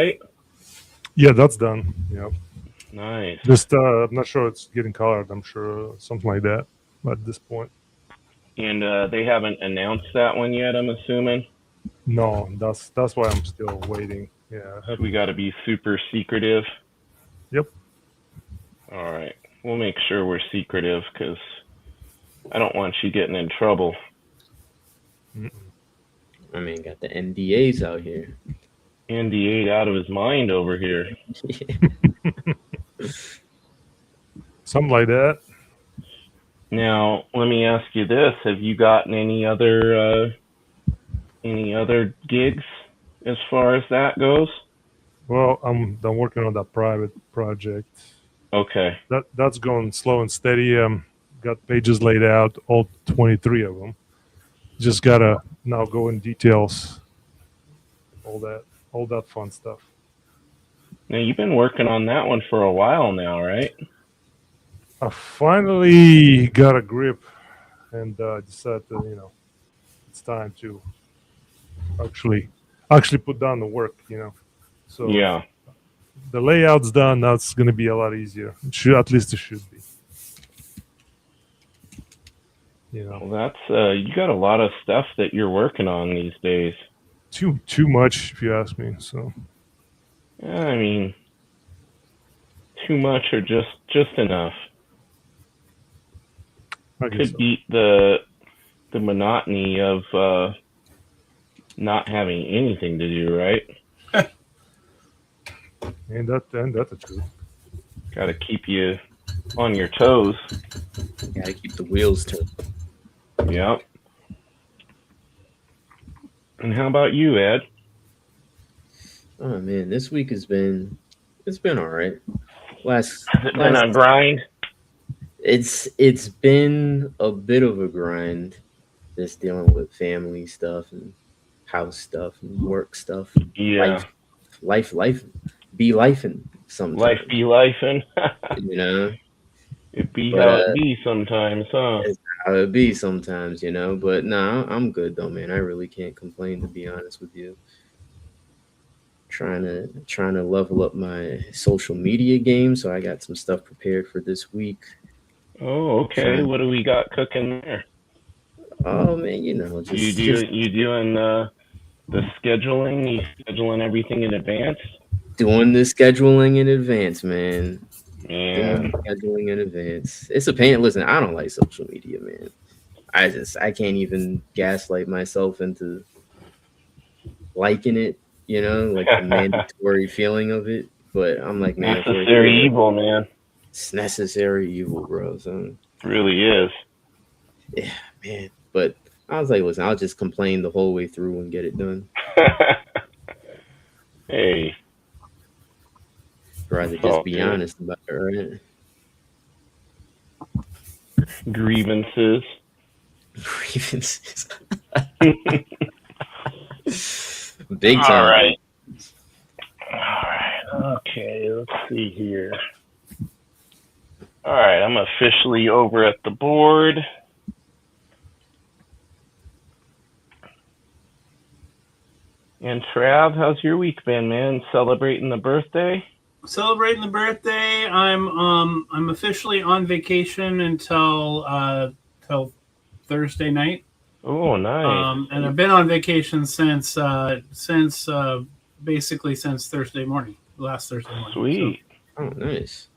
right? Yeah, that's done. Yeah. Nice. Just I'm not sure it's getting colored. I'm sure something like that at this point. And they haven't announced that one yet, I'm assuming. No, that's why I'm still waiting. Yeah. So we got to be super secretive. Yep. All right. We'll make sure we're secretive because I don't want you getting in trouble. Mm-mm. I mean, got the NDAs out here. Andy ate out of his mind over here. Something like that. Now, let me ask you this: have you gotten any other gigs as far as that goes? Well, I'm working on that private project. Okay. That's going slow and steady. Got pages laid out, all 23 of them. Just gotta now go in details, all that fun stuff. Now you've been working on that one for a while now, right? I finally got a grip and decided to, it's time to actually put down the work, So Yeah. the layout's done. Now it's going to be a lot easier. At least it should be. Well, that's you got a lot of stuff that you're working on these days. Too much, if you ask me. So. I mean, too much or just enough. Could beat the monotony of not having anything to do, right? And that's the truth. Got to keep you on your toes. Got to keep the wheels turning. Yep. And how about you, Ed? Oh man, this week it's been all right. Has it been a grind? It's been a bit of a grind, just dealing with family stuff and house stuff and work stuff. Yeah. Life be lifing sometimes. Life be lifing. It be how it be sometimes, huh? It's how it be sometimes, But nah, I'm good though, man. I really can't complain, to be honest with you. Trying to level up my social media game, so I got some stuff prepared for this week. Oh, okay. What do we got cooking there? Oh man, you doing the scheduling? You scheduling everything in advance? Doing the scheduling in advance, man. Yeah. Scheduling in advance. It's a pain. Listen, I don't like social media, man. I can't even gaslight myself into liking it, like the mandatory feeling of it. But I'm like, man, necessary evil, man. It's necessary evil, bro. So it really is. Yeah, man. But I was like, listen, I'll just complain the whole way through and get it done. Hey. Rather just be honest about it, right? Grievances. Big time. All right. Okay, let's see here. All right, I'm officially over at the board. And Trav, how's your week been, man? Celebrating the birthday? Celebrating the birthday. I'm officially on vacation until Thursday night. Oh, nice. And I've been on vacation since basically since Thursday morning, last Thursday morning. Sweet. So, oh, nice.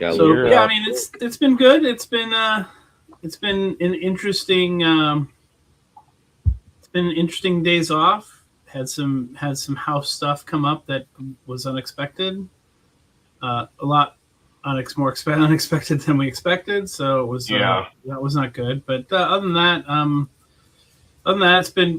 So yeah, I mean it's been good. It's been an interesting interesting days off. Had some house stuff come up that was unexpected. A lot more unexpected than we expected. So it was that was not good. But other than that,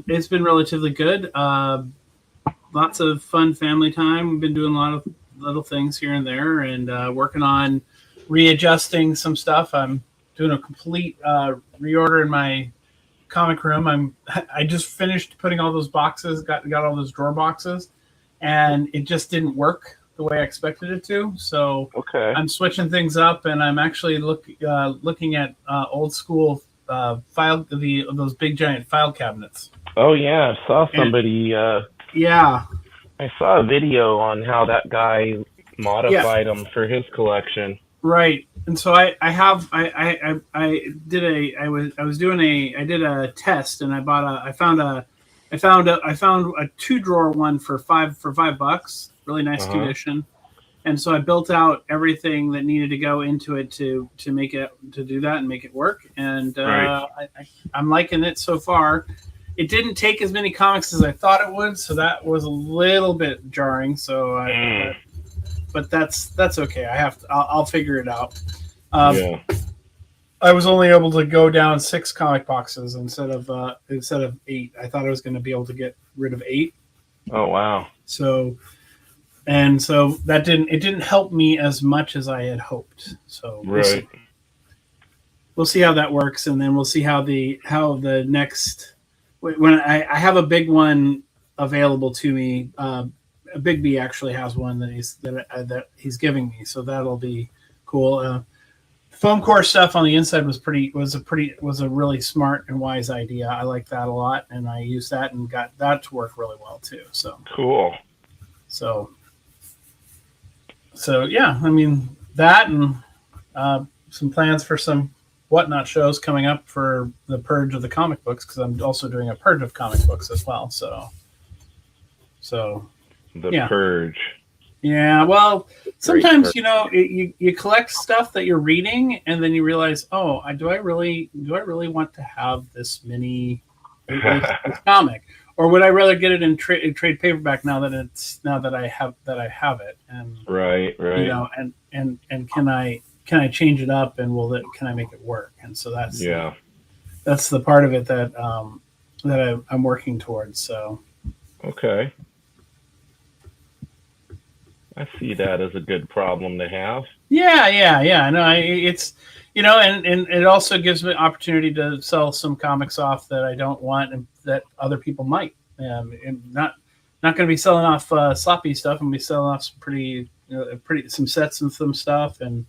it's been relatively good. Lots of fun family time. We've been doing a lot of little things here and there, and working on readjusting some stuff. I'm doing a complete reorder in my comic room. I just finished putting all those boxes, got all those drawer boxes, and it just didn't work the way I expected it to. So I'm switching things up, and I'm actually looking at old school those big giant file cabinets. Oh yeah, I saw somebody. I saw a video on how that guy modified them for his collection. Right. And so I did a test, and I found a 2-drawer one for $5, really nice Uh-huh. condition. And so I built out everything that needed to go into it to make it, to do that and make it work. And Right. I'm liking it so far. It didn't take as many comics as I thought it would, so that was a little bit jarring. So but that's okay. I'll figure it out. Yeah. I was only able to go down 6 comic boxes instead of 8. I thought I was going to be able to get rid of 8. Oh wow. So that didn't help me as much as I had hoped. So Right. we'll see how that works, and then we'll see how the next, when I have a big one available to me. Big B actually has one that he's giving me, so that'll be cool. Foam core stuff on the inside was a really smart and wise idea. I like that a lot, and I used that and got that to work really well too. Cool. So yeah, I mean that, and some plans for some whatnot shows coming up for the purge of the comic books, because I'm also doing a purge of comic books as well. So The Yeah. Purge. yeah, well, sometimes Great you collect stuff that you're reading, and then you realize, oh, do I really want to have this mini this comic, or would I rather get it in trade paperback now that I have it, and Right. and can I change it up, and can I make it work? And so that's the part of it that I'm working towards. So Okay. I see that as a good problem to have. yeah. No, it's and it also gives me opportunity to sell some comics off that I don't want, and that other people might. And not going to be selling off sloppy stuff. I'm going to be selling off some some sets and some stuff, and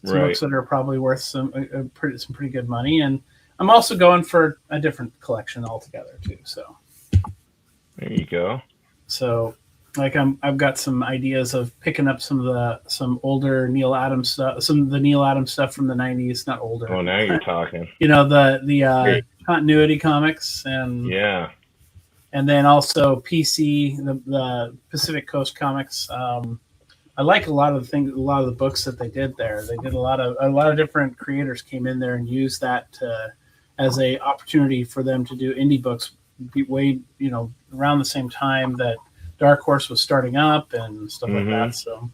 some books that are probably worth some pretty good money. And I'm also going for a different collection altogether too. So There you go. So, like, I've got some ideas of picking up some older Neil Adams stuff, some of the Neil Adams stuff from the '90s, not older. Oh, now you're talking. The continuity comics, and then also PC, the Pacific Coast Comics. I like a lot of the books that they did there. They did a lot of different creators came in there and used that as a opportunity for them to do indie books, around the same time that Dark Horse was starting up and stuff like that. So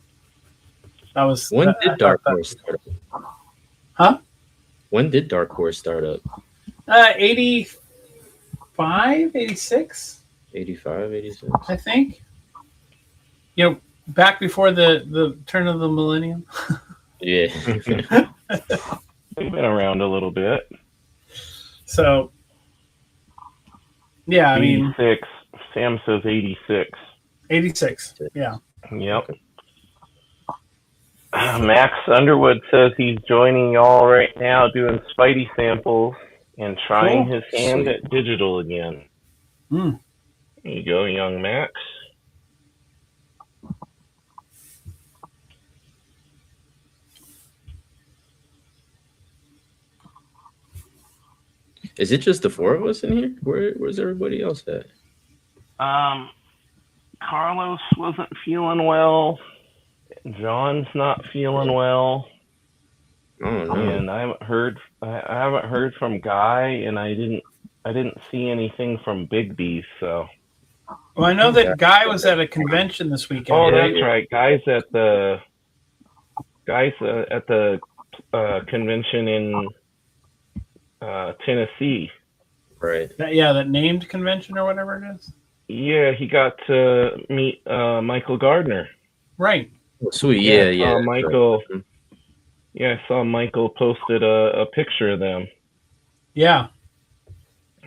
that was did Dark Horse start up? Huh? When did Dark Horse start up? 85, 86? 85, 86? I think. Back before the turn of the millennium. Yeah. They've been around a little bit. So, yeah, I mean, 86. Sam says 86. 86. Yeah. Yep. Max Underwood says he's joining y'all right now doing Spidey samples and trying his hand at digital again. Mm. There you go, young Max. Is it just the 4 of us in here? Where's everybody else at? Carlos wasn't feeling well. John's not feeling well. Oh no. And I haven't heard from Guy, and I didn't see anything from Big B. So. Well, I know that Guy was at a convention this weekend. Oh, that's right. Guy's at the convention in Tennessee. Right. That named convention or whatever it is. Yeah, he got to meet Michael Gardner. Right. Oh, sweet. Yeah. Michael. Right. Yeah, I saw Michael posted a picture of them. Yeah.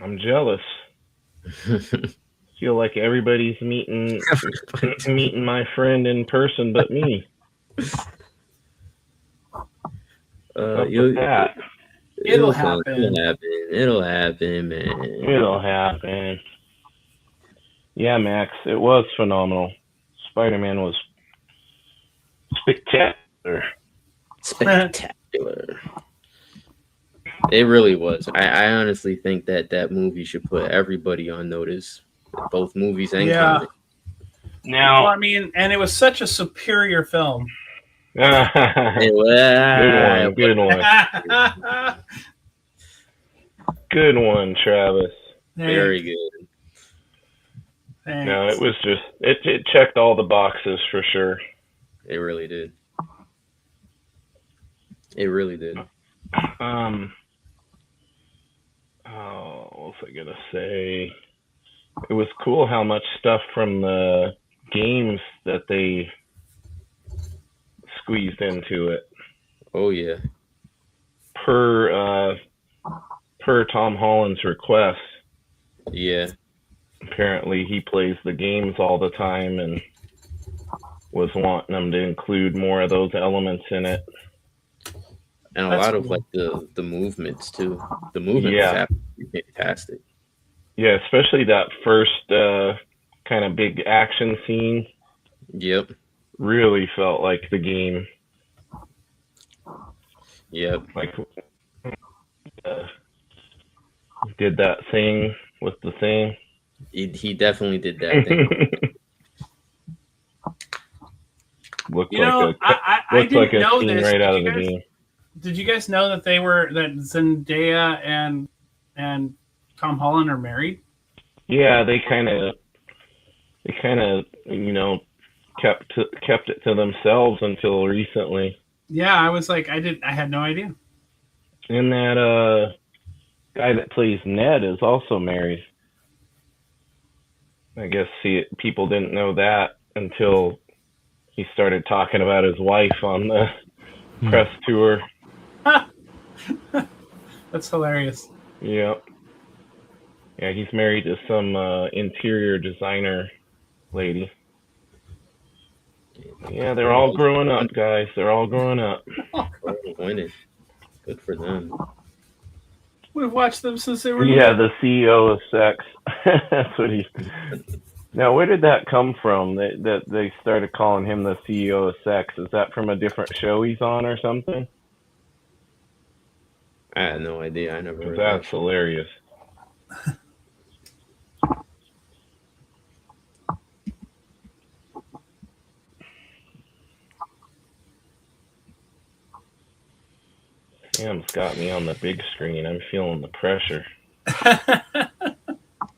I'm jealous. Feel like everybody's meeting my friend in person, but me. It'll happen. It'll happen, man. It'll happen. Yeah, Max, it was phenomenal. Spider-Man was spectacular. Spectacular. It really was. I honestly think that movie should put everybody on notice, both movies and comics. Now, Well, I mean, and it was such a superior film. good one. Good one, Travis. Very good. Thanks. No, it was just it checked all the boxes for sure. It really did. It really did. What was I gonna say? It was cool how much stuff from the games that they squeezed into it. Oh yeah. Per Tom Holland's request. Yeah. Apparently he plays the games all the time and was wanting them to include more of those elements in it. And a lot of like the movements too. The movement was absolutely fantastic. Yeah, especially that first kind of big action scene. Yep. Really felt like the game. Yep. Like did that thing with the thing. He definitely did that thing. Looked You know, I looked didn't like a know scene this. right out of the game. Did you guys know that that Zendaya and Tom Holland are married? Yeah, they kind of kept it to themselves until recently. Yeah, I was like, I had no idea. And that guy that plays Ned is also married. I guess people didn't know that until he started talking about his wife on the press tour. That's hilarious. Yep. Yeah, he's married to some interior designer lady. Yeah, they're all growing up, guys. They're all growing up. Winning. Good for them. We've watched them since they were the CEO of sex. That's what he. Now, where did that come from? That they started calling him the CEO of sex. Is that from a different show he's on or something? I had no idea. I never heard That's that. hilarious. Sam's got me on the big screen. I'm feeling the pressure.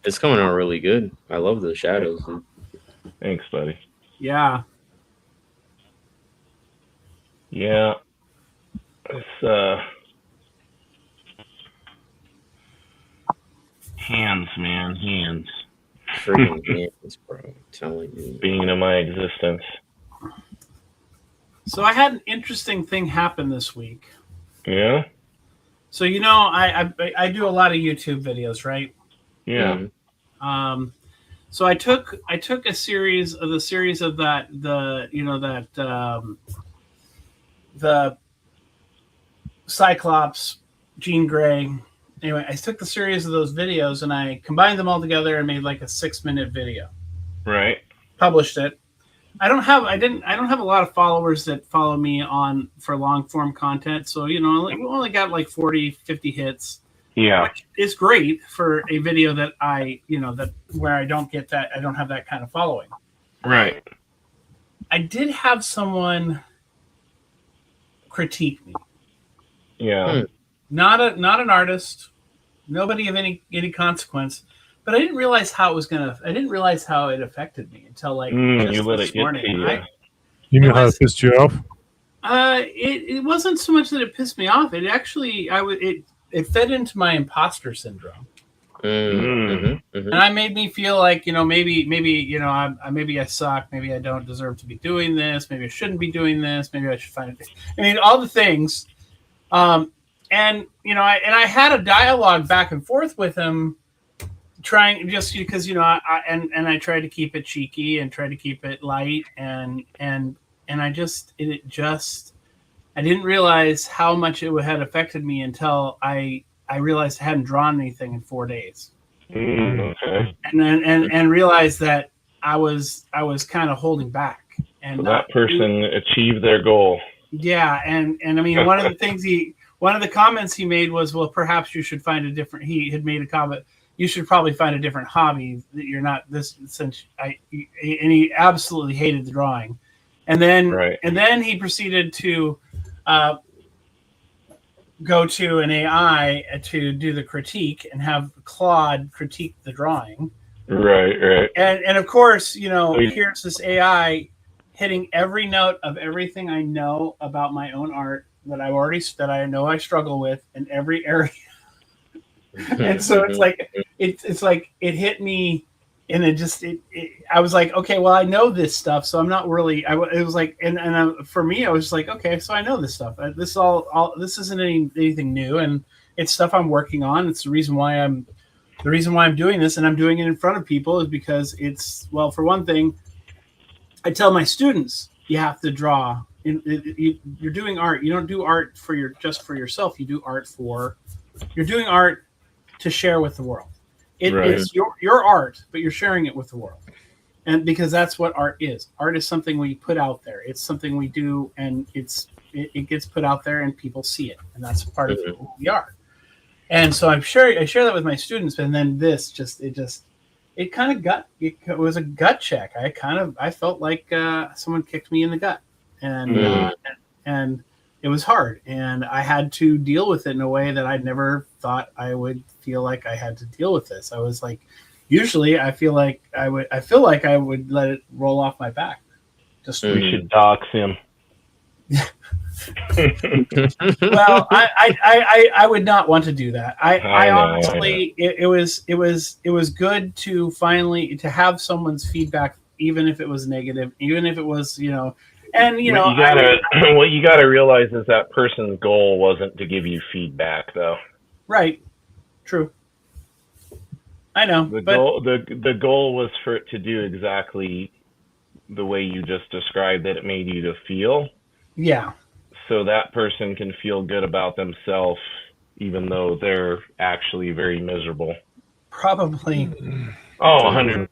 It's coming out really good. I love the shadows. Dude. Thanks, buddy. Yeah. Yeah. It's hands, man, hands. Freaking hands, bro. I'm telling you. Being in my existence. So I had an interesting thing happen this week. Yeah? So I do a lot of YouTube videos, right? Yeah. So I took a series of the Cyclops, Jean Grey. Anyway, I took the series of those videos and I combined them all together and made like a 6-minute video. Right. Published it. I don't have a lot of followers that follow me for long form content. So, we only got like 40, 50 hits. Yeah. Which is great for a video that where I don't have that kind of following. Right. I did have someone critique me. Yeah. Not an artist, nobody of any consequence, but I didn't realize how it affected me until like you let this it get morning. to you. You know how it pissed you off? It wasn't so much that it pissed me off. It actually it fed into my imposter syndrome. And I made me feel like, maybe I suck. Maybe I don't deserve to be doing this. Maybe I shouldn't be doing this. Maybe I should find it. I mean, all the things. And I had a dialogue back and forth with him, trying just because I tried to keep it cheeky and try to keep it light and I didn't realize how much it had affected me until I realized I hadn't drawn anything in 4 days. Okay. And realized that I was kind of holding back and So not that person achieved their goal. yeah, and I mean one of the comments he made was, well, perhaps you should find a different. He had made a comment. You should probably find a different hobby that you're not this since and he absolutely hated the drawing, and then he proceeded to go to an AI to do the critique and have Claude critique the drawing. Right. And of course, here's this AI hitting every note of everything I know about my own art that I know I struggle with in every area. And so it's like it hit me, and I was like, okay, well, I know this stuff, so I'm not really. It was like, for me, I was just like, okay, so I know this stuff. This isn't anything new, and it's stuff I'm working on. It's the reason why I'm doing this, and I'm doing it in front of people is because for one thing, I tell my students you have to draw. You're doing art. You don't do art just for yourself. You do art you're doing art to share with the world. It's your art, but you're sharing it with the world. And because that's what art is. Art is something we put out there. It's something we do, and it gets put out there, and people see it, and that's part of who we are. And so I share that with my students, and then it was a gut check. I felt like someone kicked me in the gut, and it was hard, and I had to deal with it in a way that I'd never thought I would feel like I had to deal with this. I was like, usually I feel like I would let it roll off my back. We should dox him. Well, I would not want to do that. I honestly, it was good to finally to have someone's feedback, even if it was negative, even if it was, and what you gotta realize is that person's goal wasn't to give you feedback, though. Right. True. I know. The goal was for it to do exactly the way you just described that it made you to feel. Yeah. So that person can feel good about themselves, even though they're actually very miserable. Probably. Oh, 100%.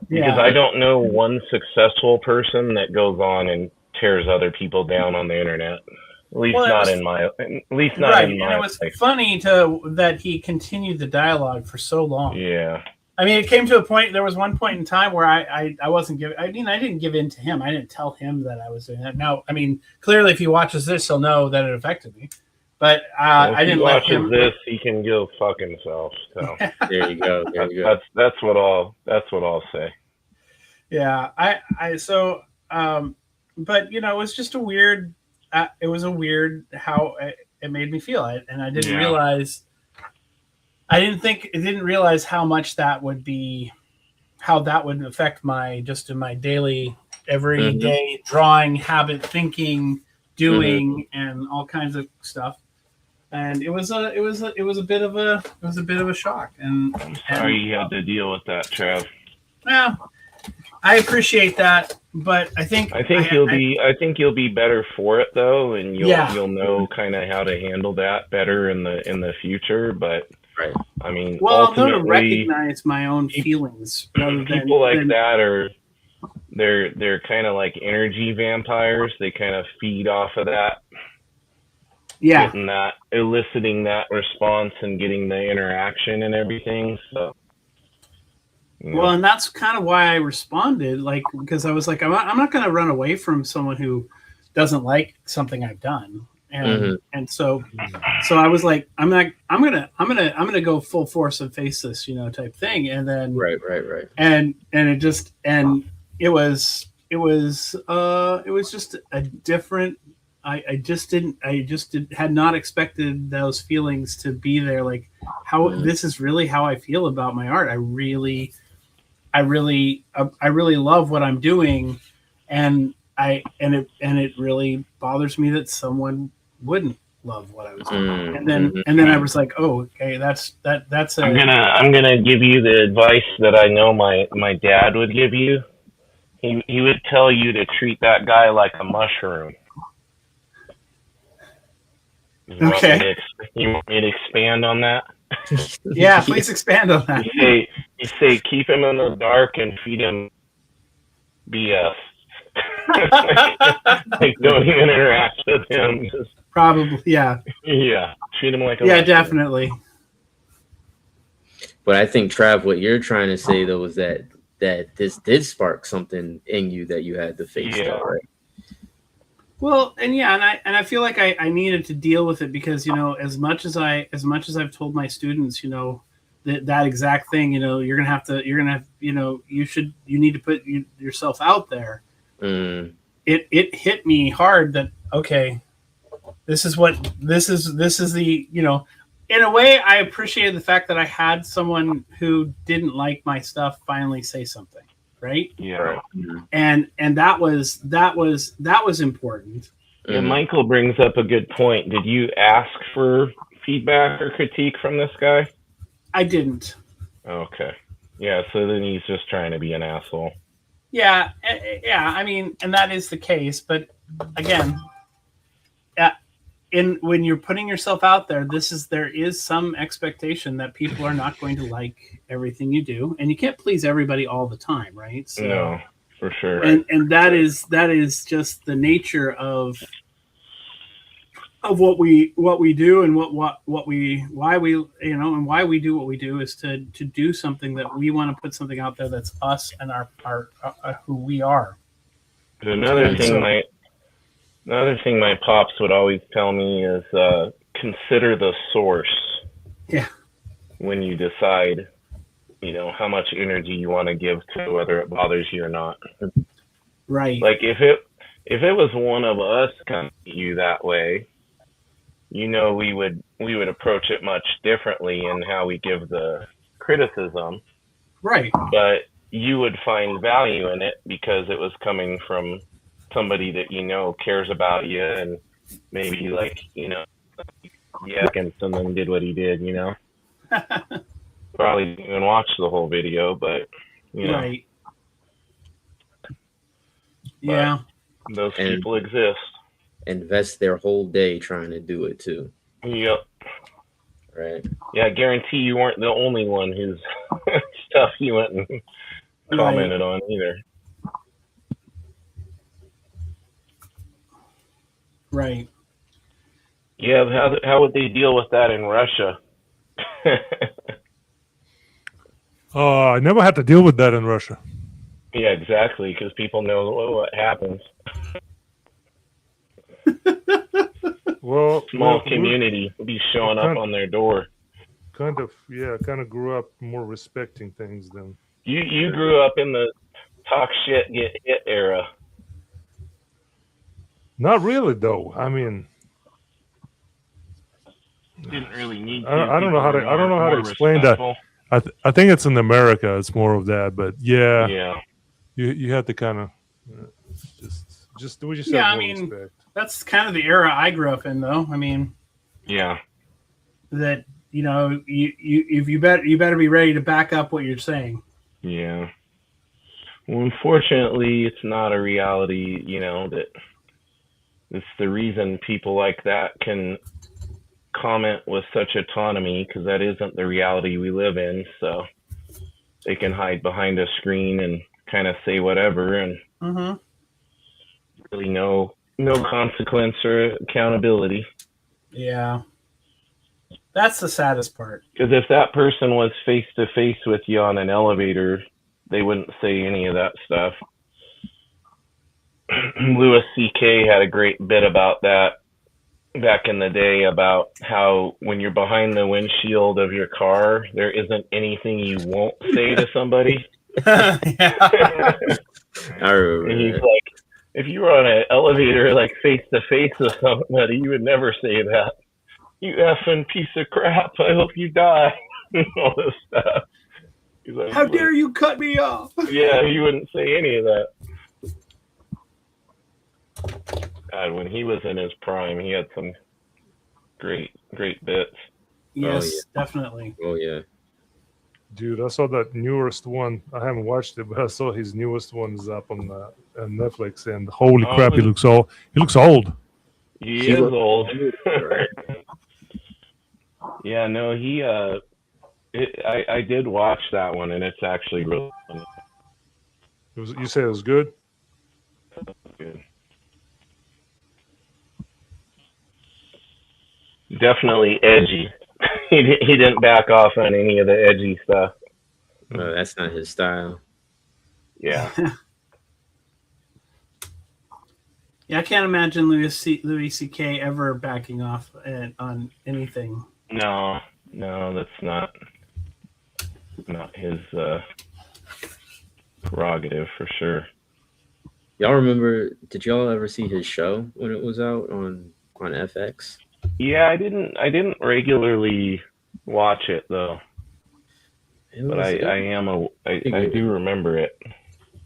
Because I don't know one successful person that goes on and tears other people down on the internet. At least not in my and it was funny that he continued the dialogue for so long. Yeah. I mean, it came to a point. There was one point in time where I wasn't giving. I mean, I didn't give in to him. I didn't tell him that I was doing that. Now, I mean, clearly, if he watches this, he'll know that it affected me. But I didn't let him. If he watches this, he can go fuck himself. So there you go. That's what I'll say. Yeah, but it was just a weird. It was a weird how it made me feel, and I didn't realize. I didn't realize how much that would be, how that would affect my daily, everyday drawing habit, thinking, doing, and all kinds of stuff. And it was a bit of a shock. And I'm sorry you had to deal with that, Trav. Well, I appreciate that, but I think you'll be better for it though, and you'll know kind of how to handle that better in the future. But right, I mean, I'll know to recognize my own feelings. People like that are they're kind of like energy vampires. They kind of feed off of that. Yeah, getting that, eliciting that response and getting the interaction and everything. So. Well, and that's kind of why I responded, because I was like, I'm not going to run away from someone who doesn't like something I've done, and so I was like, I'm gonna go full force and face this, type thing, and then right, and it was just a different. I had not expected those feelings to be there. Like this is really how I feel about my art. I really love what I'm doing, and it really bothers me that someone wouldn't love what I was doing. And then I was like, oh, okay, that's a. I'm gonna give you the advice that I know my dad would give you. He would tell you to treat that guy like a mushroom. Okay. You want me to expand on that? Yeah, please expand on that. You say keep him in the dark and feed him BS. Like, don't even interact with him. Just, Probably, yeah. yeah, treat him like a Yeah, lecturer. definitely. But I think Trav, what you're trying to say though is that this did spark something in you that you had to face, Yeah. though, right? Well, and yeah, and I feel like I needed to deal with it because, you know, as much as I've told my students, you know, that exact thing, you know, you're gonna have, you know, you need to put yourself out there. Mm. It hit me hard that, okay, this is the, you know, in a way I appreciated the fact that I had someone who didn't like my stuff finally say something, right? Yeah. And that was important. Yeah, Michael brings up a good point. Did you ask for feedback or critique from this guy? I didn't. Okay. Yeah, so then he's just trying to be an asshole. Yeah, I mean, and that is the case, but again, when you're putting yourself out there, there is some expectation that people are not going to like everything you do, and you can't please everybody all the time, right? So, no, for sure. And that is just the nature of what we do, and why we do what we do is to do something that we want to put something out there that's us and our who we are. But another thing my pops would always tell me is consider the source. Yeah. When you decide, you know, how much energy you want to give to whether it bothers you or not. Right. Like if it was one of us coming to you that way, you know, we would approach it much differently in how we give the criticism. Right. But you would find value in it because it was coming from somebody that you know cares about you and maybe, like, you know, yeah, and someone did what he did, you know. Probably didn't even watch the whole video, but you know. Right. Yeah. Those people exist. Invest their whole day trying to do it too. Yep. Right. Yeah, I guarantee you weren't the only one whose stuff you went and commented on either. Right. Yeah, how would they deal with that in Russia? I never had to deal with that in Russia. Yeah, exactly, because people know what happens. Well, small community will be showing up on their door. Kind of grew up more respecting things than you grew up in the talk shit get hit era. Not really, though. I mean, didn't really need to. I don't know how to explain that. I think it's in America. It's more of that, but yeah. You have to kind of just do what you said. Yeah, I mean, that's kind of the era I grew up in, though. I mean, yeah, that, you know, you better be ready to back up what you're saying. Yeah. Well, unfortunately, it's not a reality. You know, that it's the reason people like that can comment with such autonomy, because that isn't the reality we live in. So they can hide behind a screen and kind of say whatever, and really no consequence or accountability. Yeah, that's the saddest part. Because if that person was face to face with you on an elevator, they wouldn't say any of that stuff. Louis C.K. had a great bit about that back in the day, about how when you're behind the windshield of your car, there isn't anything you won't say to somebody. I remember. And he's like, if you were on an elevator, like, face to face with somebody, you would never say that. You effing piece of crap, I hope you die. All this stuff. He's like, how dare you cut me off? Yeah, he wouldn't say any of that. God, when he was in his prime, he had some great bits. Yes, definitely. Oh yeah. Dude, I saw that newest one. I haven't watched it, but I saw his newest one is up on Netflix, and holy crap, he looks old. He looks old. He is old. Yeah, no, I did watch that one, and it's actually really funny. You say it was good? definitely edgy. He didn't back off on any of the edgy stuff. No, that's not his style. Yeah. Yeah, I can't imagine Louis C.K. ever backing off on anything. No, that's not his prerogative for sure. Y'all remember? Did y'all ever see his show when it was out on FX? Yeah, I didn't regularly watch it though, but I do remember it.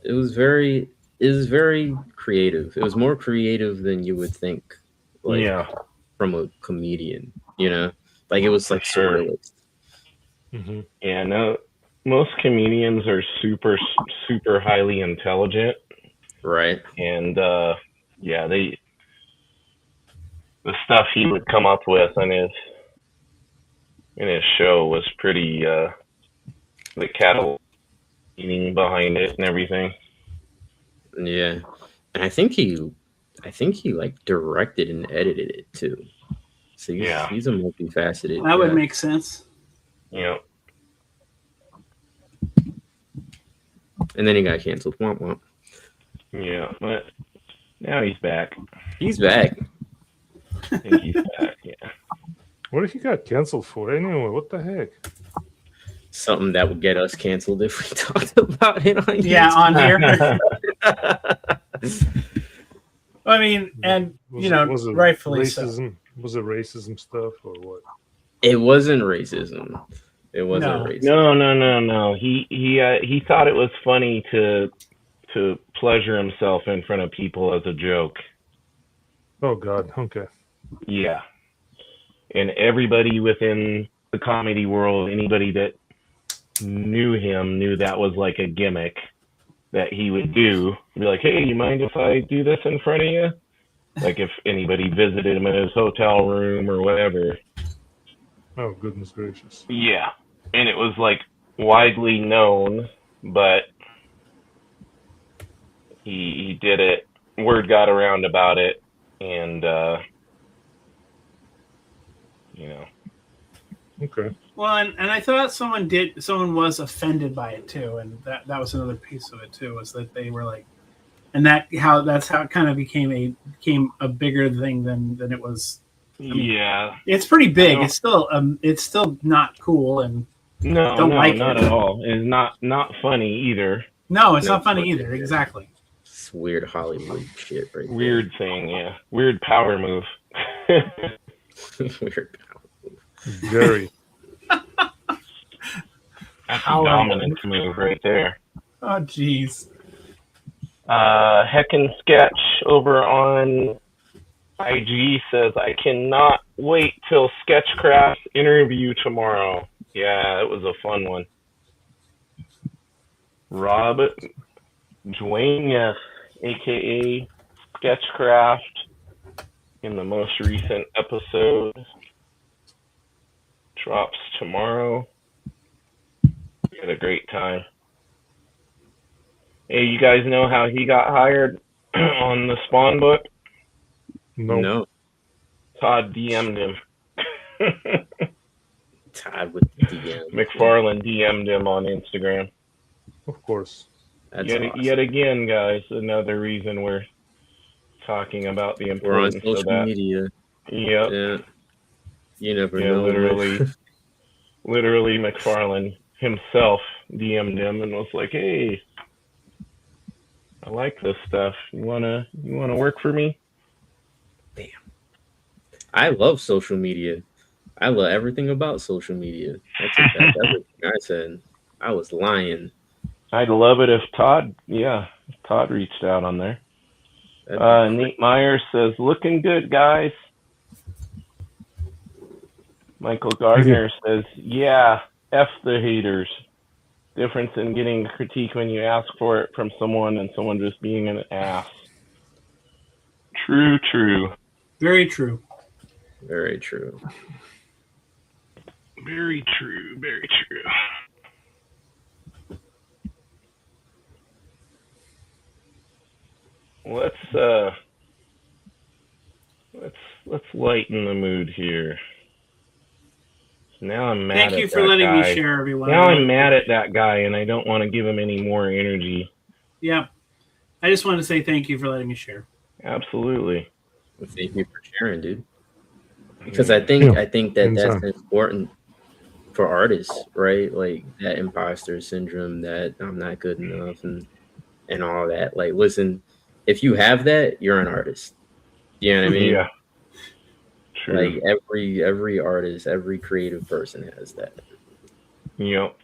It was very creative. It was more creative than you would think, like from a comedian. You know, like it was like surrealist. Mm-hmm. Yeah, no, most comedians are super highly intelligent, right? And the stuff he would come up with in his show was pretty the catalog meaning behind it and everything. Yeah, and I think he like directed and edited it too. So he's a multifaceted. That would make sense. Yeah. And then he got canceled. Womp womp. Yeah, but now he's back. He's back. I think he's back. Yeah. What if he got canceled for anyway? What the heck? Something that would get us canceled if we talked about it on YouTube. On here. I mean, and was it rightfully racism? so. Was it racism stuff or what? It wasn't racism. It wasn't racism. No. He thought it was funny to pleasure himself in front of people as a joke. Oh God. Okay. Yeah. And everybody within the comedy world, anybody that knew him, knew that was like a gimmick that he would do. Be like, hey, you mind if I do this in front of you? Like if anybody visited him in his hotel room or whatever. Oh, goodness gracious. Yeah. And it was like widely known, but he did it. Word got around about it, and Okay. Well, and I thought someone was offended by it too, and that was another piece of it too, was that they were like, and that's how it kind of became a bigger thing than it was. I mean, it's pretty big. It's still not cool, and not at all. It's not funny either. No, it's not funny either. Exactly. It's weird Hollywood shit, right? Weird thing, yeah. Weird power move. Weird power move. Very. That's a dominant move right there. Oh, jeez. Heckin' Sketch over on IG says, I cannot wait till Sketchcraft's interview tomorrow. Yeah, it was a fun one. Rob Duenas, aka Sketchcraft, in the most recent episode, drops tomorrow. We had a great time. Hey, you guys know how he got hired on the Spawn book? No. Todd DM'd him. Todd with the DM. McFarlane DM'd him on Instagram. Of course. That's yet again, guys, another reason we're talking about the importance we're on social media. Yep. Yeah. You never know. Literally McFarlane himself DM'd him and was like, hey, I like this stuff. You wanna work for me? Damn. I love social media. I love everything about social media. I took that everything I said. I was lying. I'd love it if Todd reached out on there. Nate Meyer says, looking good, guys. Michael Gardner says, yeah, F the haters. Difference in getting critique when you ask for it from someone and someone just being an ass. True. Very true. Very true. Very true. Let's lighten the mood here. Now I'm mad Thank at you for that letting me guy. share, everyone. Now I'm mad at that guy, and I don't want to give him any more energy. Yeah. I just wanted to say thank you for letting me share. Absolutely. Well, thank you for sharing, dude. Because I think that that's Anytime. important for artists, right? Like that imposter syndrome, that I'm not good enough, and all that. Like, listen, if you have that, you're an artist. You know what I mean? Yeah. True. Like every artist, every creative person has that. Yep.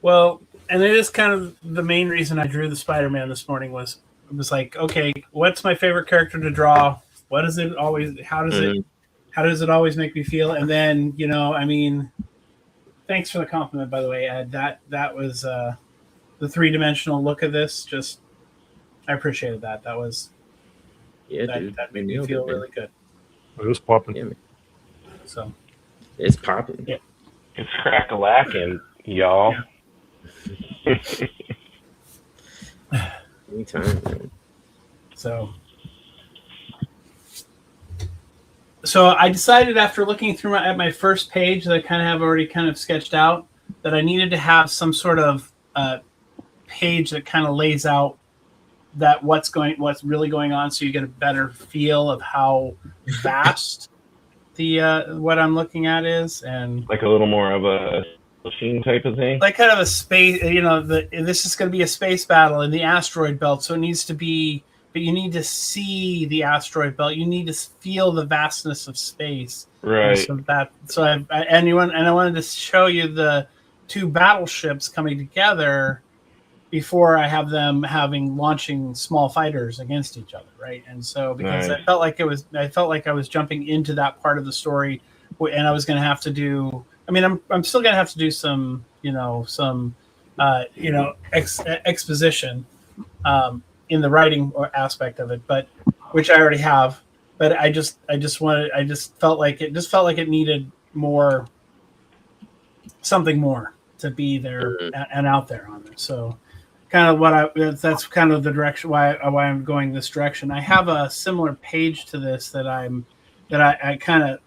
Well, and it is kind of the main reason I drew the Spider-Man this morning was it was like, okay, what's my favorite character to draw? What is it always? How does Mhm. it always make me feel? And then I mean, thanks for the compliment, by the way, Ed. That was the 3-dimensional look of this. Just I appreciated that. That was Yeah, dude, that you made me nailed feel it, man. really good. It was popping. Yeah, man. So It's popping. Yeah. It's crack-a-lacking, y'all. Anytime, man. So I decided after looking through at my first page that I kind of have already kind of sketched out that I needed to have some sort of page that kind of lays out that what's really going on, so you get a better feel of how vast the what I'm looking at is, and Like a little more of a machine type of thing. like kind of a space. This is going to be a space battle in the asteroid belt, so it needs to be. But you need to see the asteroid belt. You need to feel the vastness of space. Right. And I wanted to show you the 2 battleships coming together before I have them launching small fighters against each other, right? And so because Nice. I felt like I was jumping into that part of the story, and I was going to have to do. I mean, I'm still going to have to do some exposition. In the writing aspect of it, but which I already have. But I just felt like it needed something more to be there and out there on there. So kind of that's kind of the direction why I'm going this direction. I have a similar page to this that I kind of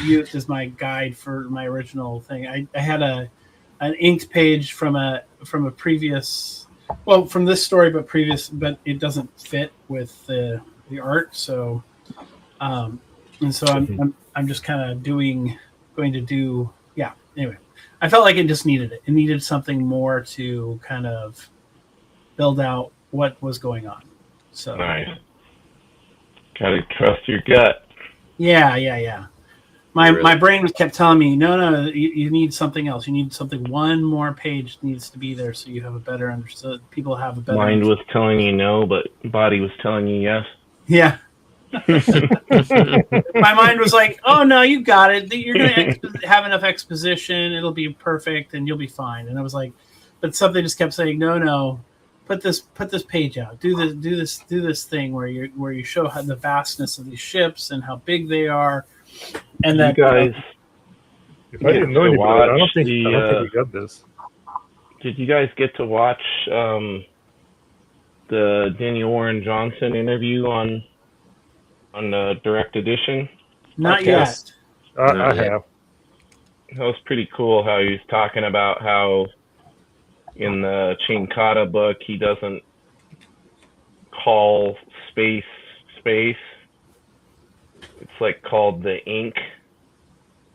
used as my guide for my original thing. I had an inked page from a previous. Well, from this story, but it doesn't fit with the art. So, and so I'm just kind of going to do. Yeah. Anyway, I felt like it just needed it. It needed something more to kind of build out what was going on. So Nice. Gotta trust your gut. Yeah. My brain kept telling me, no, you need something else. You need something. One more page needs to be there so you have a better understood. People have a better. Mind was telling you no, but body was telling you yes. Yeah. My mind was like, oh no, you got it. You're gonna have enough exposition. It'll be perfect, and you'll be fine. And I was like, but something just kept saying, no. Put this page out. Do this thing where you show how the vastness of these ships and how big they are. And that guys, if I didn't know any better, I don't think we got this. Did you guys get to watch the Daniel Warren Johnson interview on the Direct Edition? Not podcast? yet. I have. That was pretty cool how he was talking about how in the Chinkata book he doesn't call space. It's like called the ink.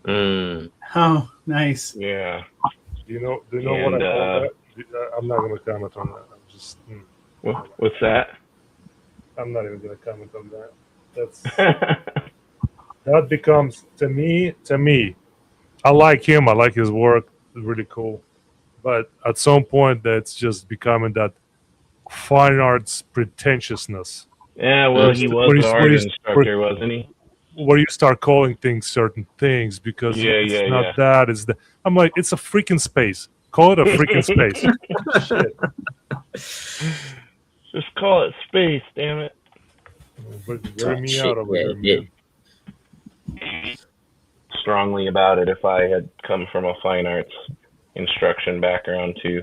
Oh, nice. Yeah. Do you know what I call that? I'm not going to comment on that. I'm just. What's that? I'm not even going to comment on that. That's that becomes to me. I like him. I like his work. It's really cool. But at some point, that's just becoming that fine arts pretentiousness. Yeah, well, he was an art instructor, wasn't he? Where you start calling things certain things because it's not that. It's the. I'm like, it's a freaking space. Call it a freaking space. Shit. Just call it space, damn it. Wear me out over here, man. Strongly about it if I had come from a fine arts instruction background too.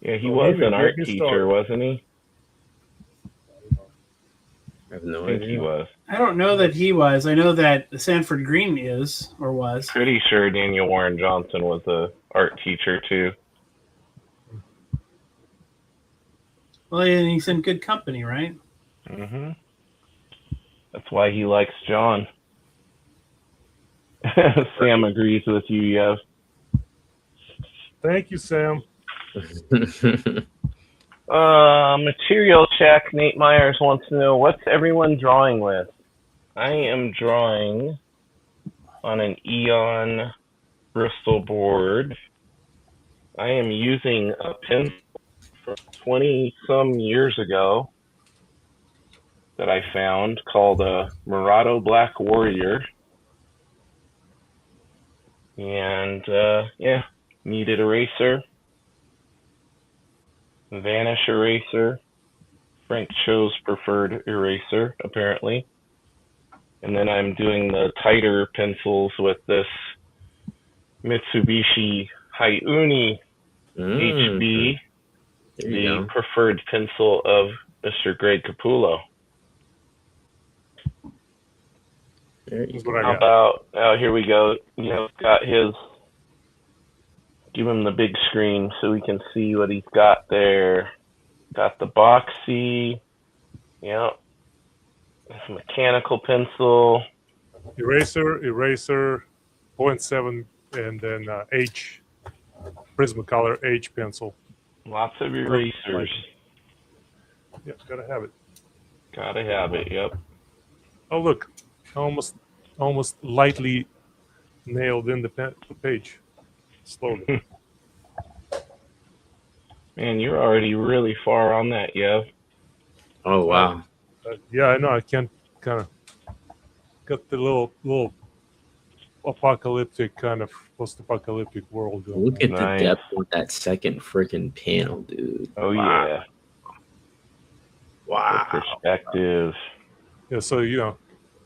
Yeah, he was an art teacher, wasn't he? I have no I think idea. he was. I don't know that he was. I know that Sanford Green is or was. Pretty sure Daniel Warren Johnson was a art teacher too. Well, and he's in good company, right? Hmm. That's why he likes John. Sam agrees with you, Yev. Thank you, Sam. Material check. Nate Myers wants to know, what's everyone drawing with? I am drawing on an Eon Bristol board. I am using a pencil from 20 some years ago that I found called a Murado Black Warrior. And yeah, needed eraser, vanish eraser. Frank Cho's preferred eraser, apparently. And then I'm doing the tighter pencils with this Mitsubishi Hayuni HB, There you the go. preferred pencil of Mr. Greg Capullo. There you That's go. what I How got. about, oh, here we go. You know, got his, give him the big screen so we can see what he's got there. Got the boxy, yeah, mechanical pencil. Eraser, 0.7, and then H, Prismacolor H pencil. Lots of erasers. Yeah, gotta have it. Gotta have it, yep. Oh, look, almost lightly nailed in the page. Slowly. Man, you're already really far on that, Yev. Oh wow. Yeah, I know. I can't kind of got the little apocalyptic kind of post-apocalyptic world going. Look at Nice. the depth of that second freaking panel, dude. Oh, Wow. yeah. Wow. The perspective. Yeah, so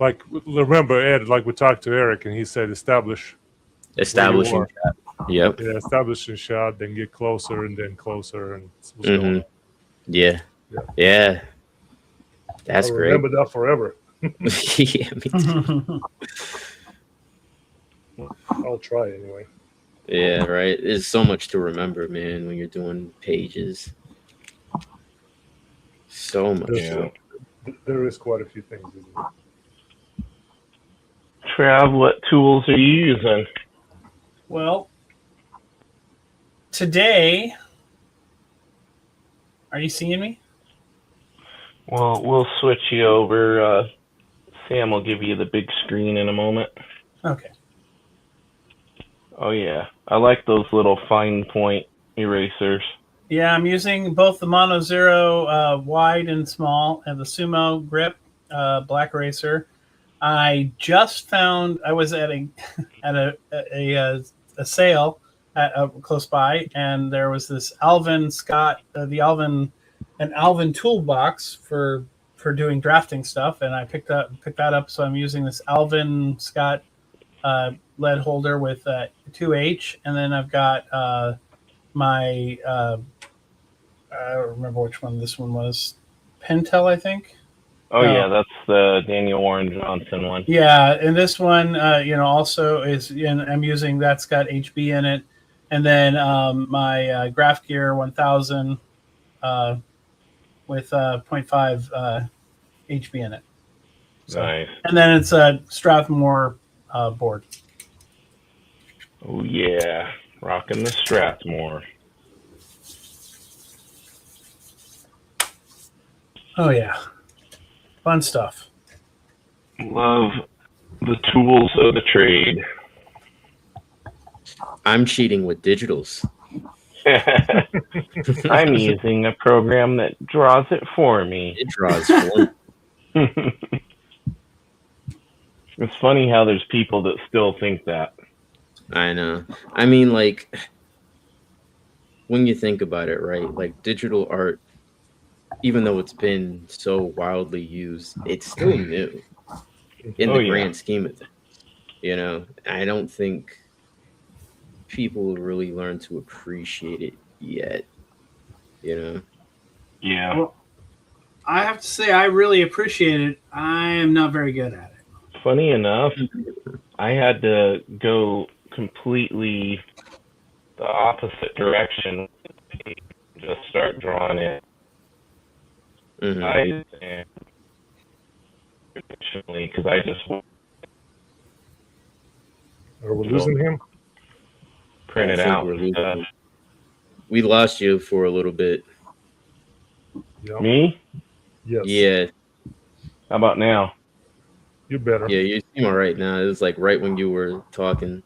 like remember Ed, like we talked to Eric, and he said establishing. Establishing. Yep. Yeah, establishing shot, then get closer, and then closer, and what's going on. Yeah. Yeah. Yeah. That's I'll great. remember that forever. Yeah, me too. I'll try anyway. Yeah, right. There's so much to remember, man, when you're doing pages. So much. Yeah. There is quite a few things, isn't it? Trav, what tools are you using? Well, today, are you seeing me? Well, we'll switch you over. Sam will give you the big screen in a moment. Okay. Oh, yeah. I like those little fine point erasers. Yeah, I'm using both the Mono Zero wide and small and the Sumo grip black eraser. I just found I was at a sale close by, and there was this Alvin Scott, an Alvin toolbox for doing drafting stuff, and I picked that up. So I'm using this Alvin Scott lead holder with 2H, and then I've got my I don't remember which one this one was, Pentel, I think. Oh, yeah, that's the Daniel Warren Johnson one. Yeah, and this one, also is, I'm using, that's got HB in it, and then my Graph Gear 1000 with 0.5 HB in it. So, Nice. and then it's a Strathmore board. Oh, yeah. Rocking the Strathmore. Oh, yeah. Fun stuff. Love the tools of the trade. I'm cheating with digitals. I'm using a program that draws it for me. It draws for It's funny how there's people that still think that. I know. I mean, like, when you think about it, right? Like, digital art, even though it's been so wildly used, it's still new in the grand scheme of things. I don't think people really learn to appreciate it yet. Yeah. I have to say, I really appreciate it. I am not very good at it. Funny enough, I had to go completely the opposite direction. Just start drawing it eyes and traditionally because I just Are we losing him? print it I think out. we're and losing stuff. you. We lost you for a little bit. Yeah. Me? Yes. Yeah, How about now? You better. yeah, you seem all right now. It was like right when you were talking.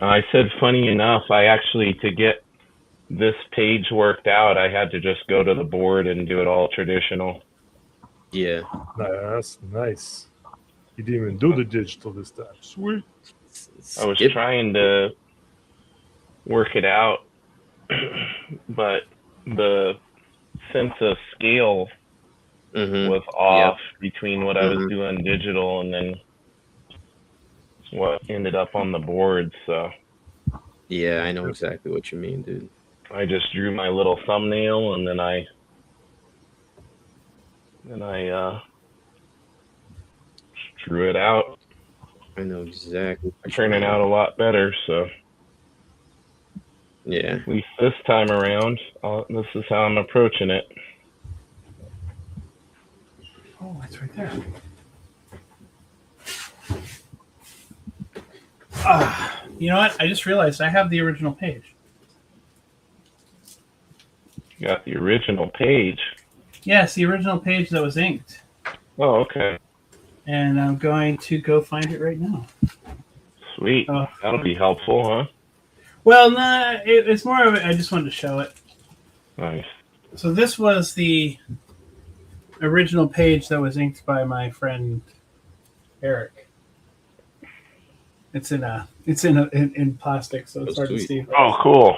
I said funny enough. I actually to get this page worked out, I had to just go to the board and do it all traditional. Yeah. That's nice. You didn't even do the digital this time. Sweet. I was Skip. trying to work it out, but the sense of scale was off between what I was doing digital and then what ended up on the board. So Yeah, I know exactly what you mean, dude. I just drew my little thumbnail and then I drew it out. I know exactly. Turning out a lot better. So Yeah. at least this time around, this is how I'm approaching it. Oh, it's right there. You know what? I just realized I have the original page. You got the original page. Yes, the original page that was inked. Oh, okay. And I'm going to go find it right now. Sweet. Oh. That'll be helpful, huh? Well, nah, it's more of I just wanted to show it. Nice. So this was the original page that was inked by my friend Eric. It's in plastic, so it's hard to see. Oh, cool.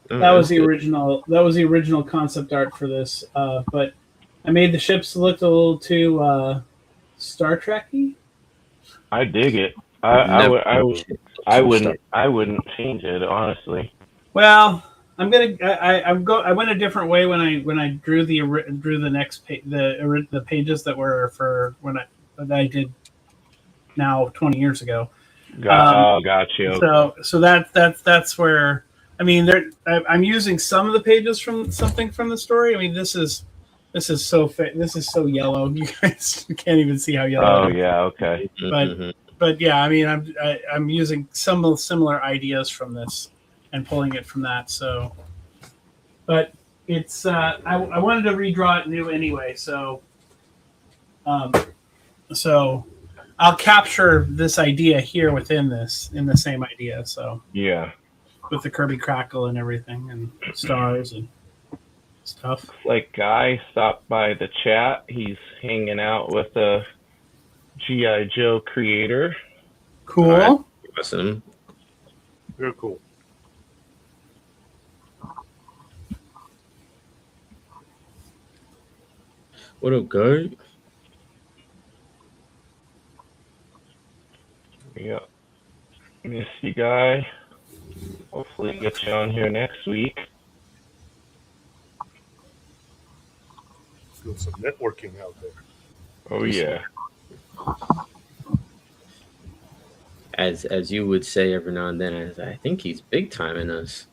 That was the original. That was the original concept art for this. But I made the ships look a little too Star Trek-y. I dig it. I wouldn't change it, honestly. Well, I'm gonna. I went a different way when I drew the next the pages that were for that I did now 20 years ago. Got you. So that's where I mean I'm using some of the pages from something from the story. I mean this is so yellow. You guys can't even see how yellow. Oh yeah, okay. But yeah, I mean I'm using some similar ideas from this and pulling it from that. So, but it's I wanted to redraw it new anyway. So I'll capture this idea here within this in the same idea. So yeah, with the Kirby crackle and everything and stars and stuff. Like Guy stopped by the chat. He's hanging out with a G.I. Joe creator. Cool. Right. Awesome. Very cool. What up, Guy? Yeah. Miss you, Guy. Hopefully get you on here next week. Doing some networking out there. Oh yeah. As you would say every now and then, I think he's big time in us.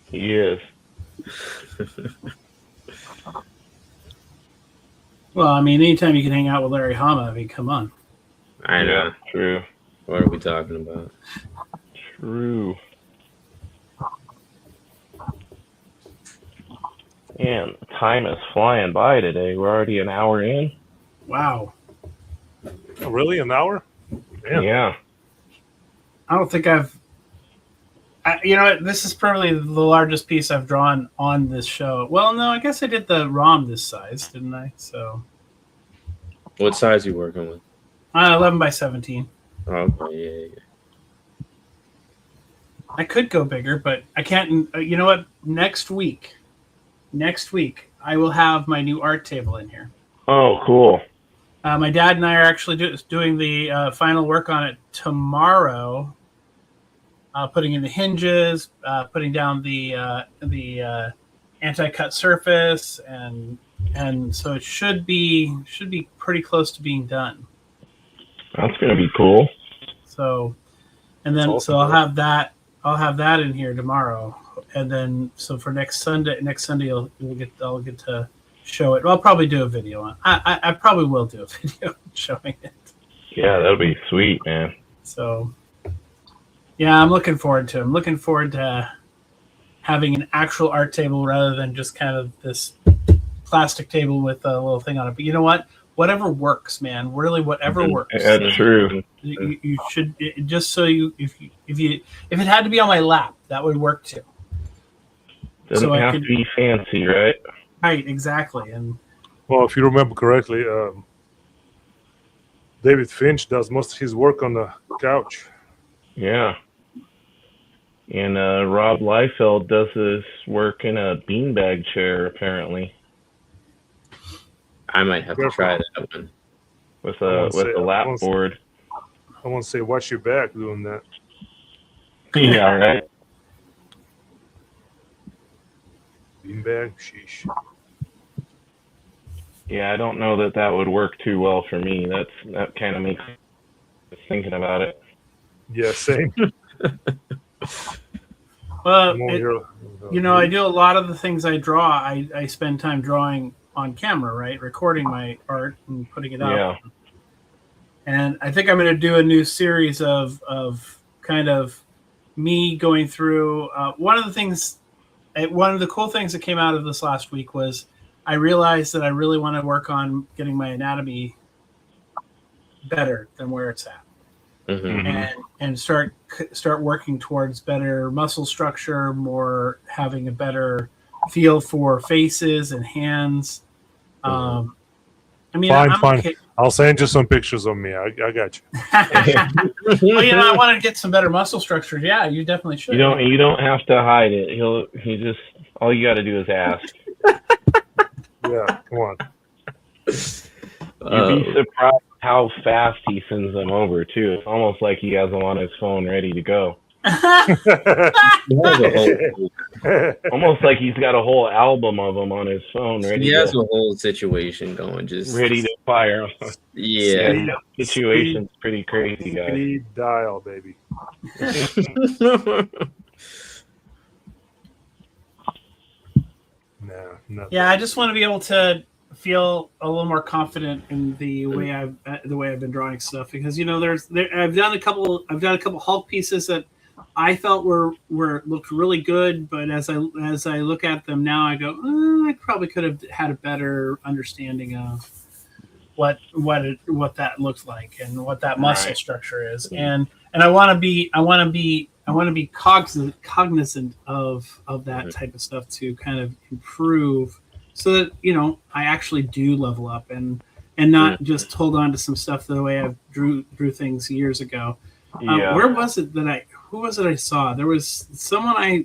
He is. Well, I mean, anytime you can hang out with Larry Hama, I mean, come on. I know. Yeah, true. What are we talking about? True. Man, time is flying by today. We're already an hour in. Wow. Oh, really? An hour? Damn. Yeah. I don't think you know what? This is probably the largest piece I've drawn on this show. Well, no, I guess I did the ROM this size, didn't I? So. What size are you working with? 11 by 17. Oh, okay, yeah. I could go bigger, but I can't. You know what? Next week, I will have my new art table in here. Oh, cool. My dad and I are actually doing the final work on it tomorrow. Putting in the hinges, putting down the anti-cut surface, and so it should be pretty close to being done. That's gonna be cool. So, and then Awesome. so I'll have that in here tomorrow, and then so for next Sunday I'll get to show it. Well, I'll probably do a video on. I probably will do a video showing it. Yeah, that'll be sweet, man. So, yeah, I'm looking forward to it. I'm looking forward to having an actual art table rather than just kind of this plastic table with a little thing on it. But you know what? Whatever works, man. Really, whatever works. That's true. You should just so if it had to be on my lap, that would work too. Doesn't So I have could- to be fancy, right? Right, exactly. And Well, if you remember correctly, David Finch does most of his work on the couch. Yeah. And Rob Liefeld does his work in a beanbag chair, apparently, I might have to try that one. with I a won't say- lap I won't say- board. I want to say, watch your back doing that. Yeah, right. Beanbag, sheesh. Yeah, I don't know that would work too well for me. That kind of makes me thinking about it. Yeah, same. well, I'm over here, you know, I do a lot of the things I draw. I spend time drawing on camera, right, recording my art and putting it up. Yeah. And I think I'm going to do a new series of kind of me going through. One of the cool things that came out of this last week was I realized that I really want to work on getting my anatomy better than where it's at, Mhm. and start working towards better muscle structure, more having a better feel for faces and hands. I mean, Fine, I'm fine. okay. I'll send you some pictures of me. I got you. Well, you know, I want to get some better muscle structure. Yeah, you definitely should. You don't have to hide it. He just all you got to do is ask. Yeah, come on. You'd be surprised how fast he sends them over too. It's almost like he has them on his phone ready to go. He has a whole- Almost like he's got a whole album of them on his phone ready. he has to, a whole situation going. Just ready to fire. yeah. Yeah, that situation's pretty crazy, guys. Speed dial, baby. Nah, nothing. Yeah, I just want to be able to feel a little more confident in the way I've been drawing stuff, because you know I've done a couple Hulk pieces that I felt were looked really good, but as I look at them now, I go, I probably could have had a better understanding of what that looks like and what that muscle Right. structure is, and I want to be cognizant of that type of stuff to kind of improve, so that you know I actually do level up and not just hold on to some stuff the way I drew things years ago. Yeah. Where was it that who was it I saw? There was someone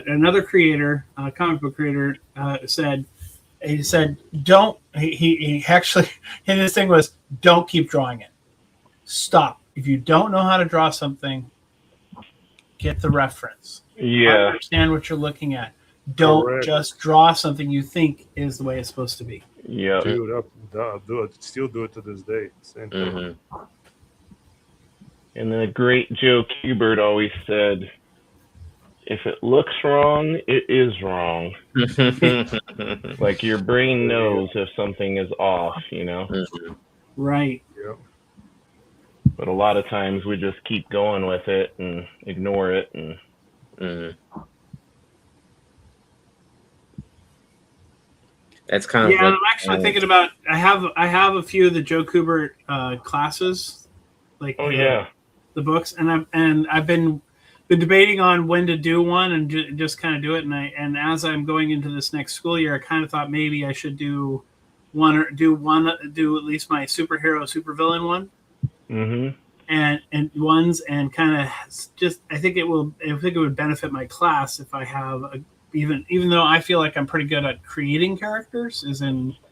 another creator, comic book creator, said don't, he actually, and his thing was, don't keep drawing it. Stop. If you don't know how to draw something, get the reference. Yeah. Understand what you're looking at. Don't Correct. just draw something you think is the way it's supposed to be. Yeah. Dude, I'll do it. Still do it to this day. Same thing. Mhm. And the great Joe Kubert always said, if it looks wrong, it is wrong. Like your brain knows if something is off, you know? Mhm. Right. Yep. But a lot of times we just keep going with it and ignore it. And Mhm. That's kind of Yeah, like, I'm actually thinking about. I have a few of the Joe Kubert classes, like oh yeah, the books, and I've been debating on when to do one and just kind of do it. And as I'm going into this next school year, I kind of thought maybe I should do at least my superhero supervillain one, mhm, and ones, and kind of just I think it would benefit my class if I have even though I feel like I'm pretty good at creating characters,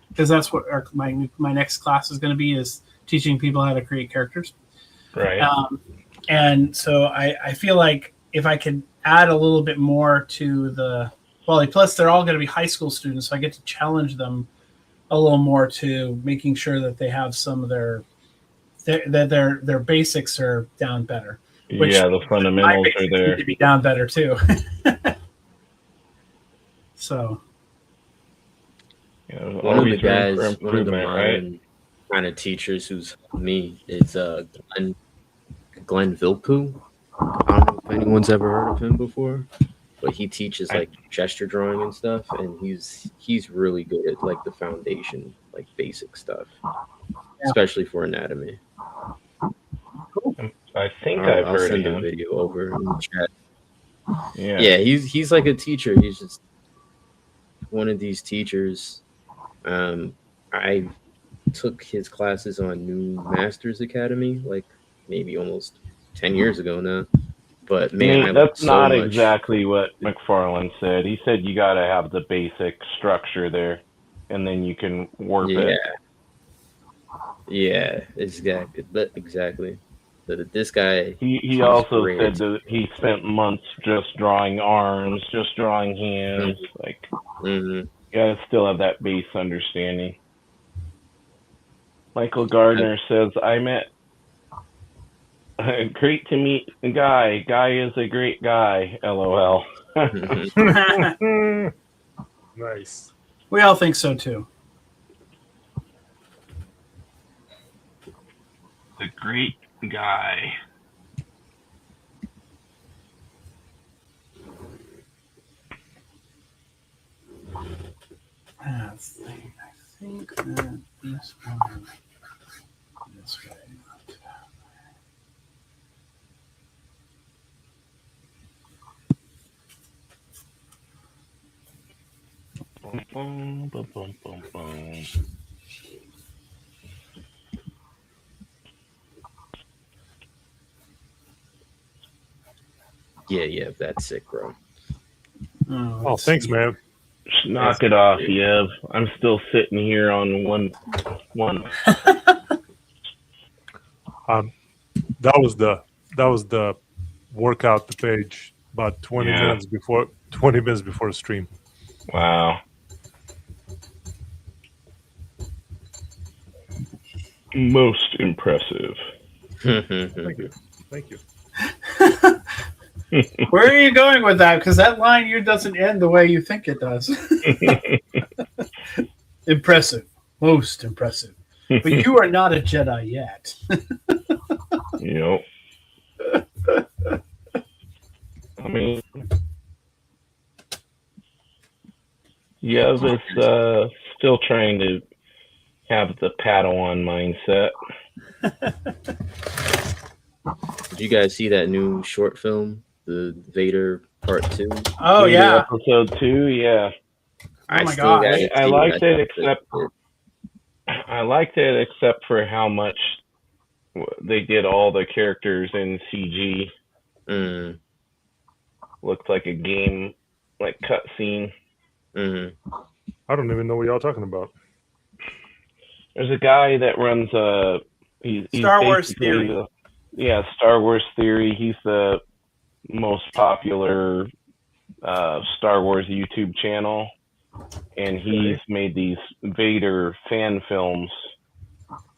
because that's what my next class is going to be, is teaching people how to create characters. right, And so I feel like if I could add a little bit more to the plus they're all going to be high school students, so I get to challenge them a little more to making sure that they have some of their basics are down better. Which Yeah, the fundamentals are need there. to be down better too. So Yeah, One of the always room for guys, one of the improvement, right? modern kind of teachers who's helped me is Glenn Vilppu. I don't know if anyone's ever heard of him before, but he teaches like gesture drawing and stuff, and he's really good at like the foundation, like basic stuff, especially for anatomy. I think I've I'll heard send of a him. video over in the chat. Yeah. Yeah, he's like a teacher. He's just one of these teachers. I took his classes on New Masters Academy, like maybe almost 10 years ago now. But man, I that's learned not so much. exactly what McFarlane said. He said you got to have the basic structure there, and then you can warp it. Yeah, exactly. But this guy, He also great. said that he spent months just drawing arms, just drawing hands. Like, you gotta still have that base understanding. Michael Gardner says, I met great to meet Guy. Guy is a great guy. LOL. Nice. we all think so too. The great guy. I think that this one this way. Boom, boom, boom, boom, boom. Yeah, that's sick, bro. Oh, thanks, man. Just knock it off, Yev. I'm still sitting here on one. That was the workout the page about 20 minutes before the stream. Wow. Most impressive. Thank you. Where are you going with that? Because that line you doesn't end the way you think it does. Impressive. Most impressive. But you are not a Jedi yet. Yep. I mean, Yev is still trying to have the Padawan mindset. Did you guys see that new short film, the Vader Part 2? Oh, Vader yeah. Episode 2, yeah. Oh my God. I liked it, except for how much they did all the characters in CG. Looked like a game, like cutscene. I don't even know what y'all talking about. There's a guy that runs he's Star Wars Theory. Star Wars Theory. He's the most popular Star Wars YouTube channel, and he's made these Vader fan films.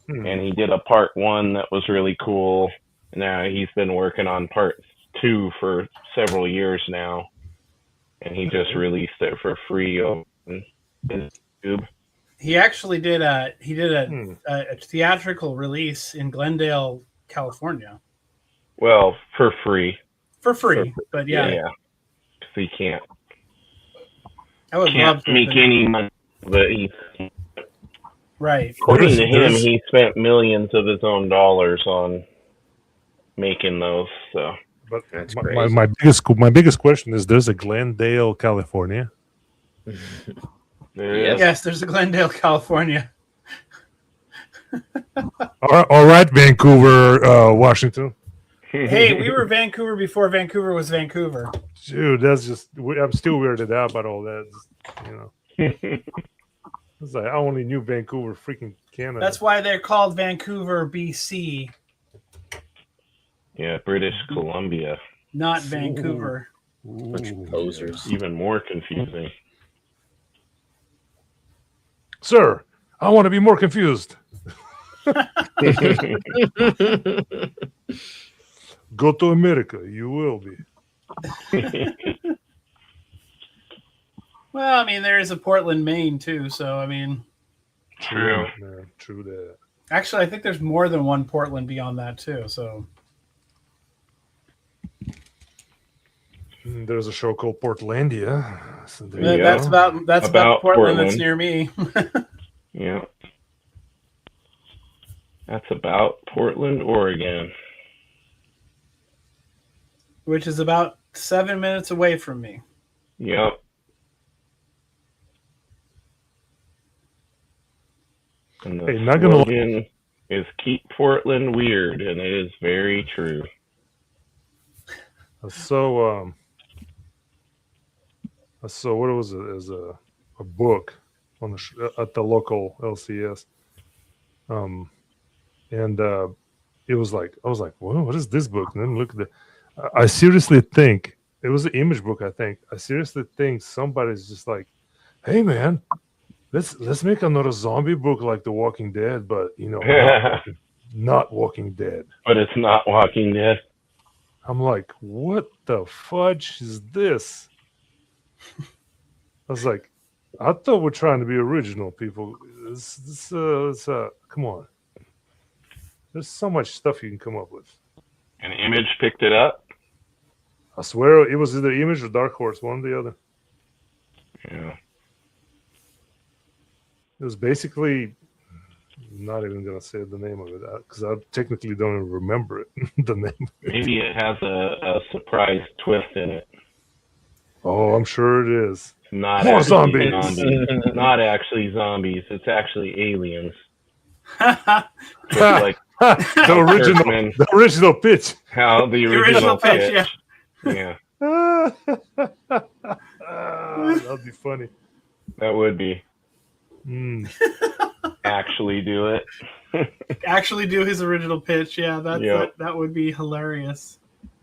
And he did a part 1 that was really cool. Now he's been working on part 2 for several years now, and he just released it for free on YouTube. He actually did a theatrical release in Glendale, California. Well, for free. But yeah. Yeah. Because he can't love to make any money, but he. Right. According to him, he spent millions of his own dollars on making those. So, but that's my biggest question is: there's a Glendale, California. Yes, there's a Glendale, California. All right, Vancouver, Washington. Hey, we were Vancouver before Vancouver was Vancouver. Dude, that's just, I'm still weirded out about all that. It's like I only knew Vancouver, freaking Canada. That's why they're called Vancouver, BC. Yeah, British Columbia. Not Vancouver. Bunch of Ooh, posers. Even more confusing. Sir, I want to be more confused. Go to America. You will be. Well, I mean, there is a Portland, Maine too. So I mean, True. That, man. True that. actually, I think there's more than one Portland beyond that too. So There's a show called Portlandia. So there you Yeah. that's go. about the About Portland that's Portland. near me, Yeah. That's about Portland, Oregon. which is about 7 minutes away from me. Yep. And the Hey, not gonna lie. slogan is "Keep Portland Weird," and it is very true. So what was it? As a book on the at the local LCS, and it was like I was like, "Whoa, what is this book?" And then look at the. I seriously think it was an image book. I think I seriously think somebody's just like, "Hey, man, let's make another zombie book like The Walking Dead, but not Walking Dead." But it's not Walking Dead. I'm like, "What the fudge is this?" I was like, "I thought we're trying to be original, people. Come on. There's so much stuff you can come up with." An Image picked it up. I swear it was either Image or Dark Horse, one or the other. Yeah. It was basically not even gonna say the name of it because I technically don't even remember it. The name. Maybe it has a surprise twist in it. Oh, I'm sure it is. Not More actually zombies. Not actually zombies. It's actually aliens. Ha! Just like the original pitch. how the original pitch. Yeah. That'd be funny. That would be. Mm. Actually do it. Actually, do his original pitch. Yeah, that would be hilarious.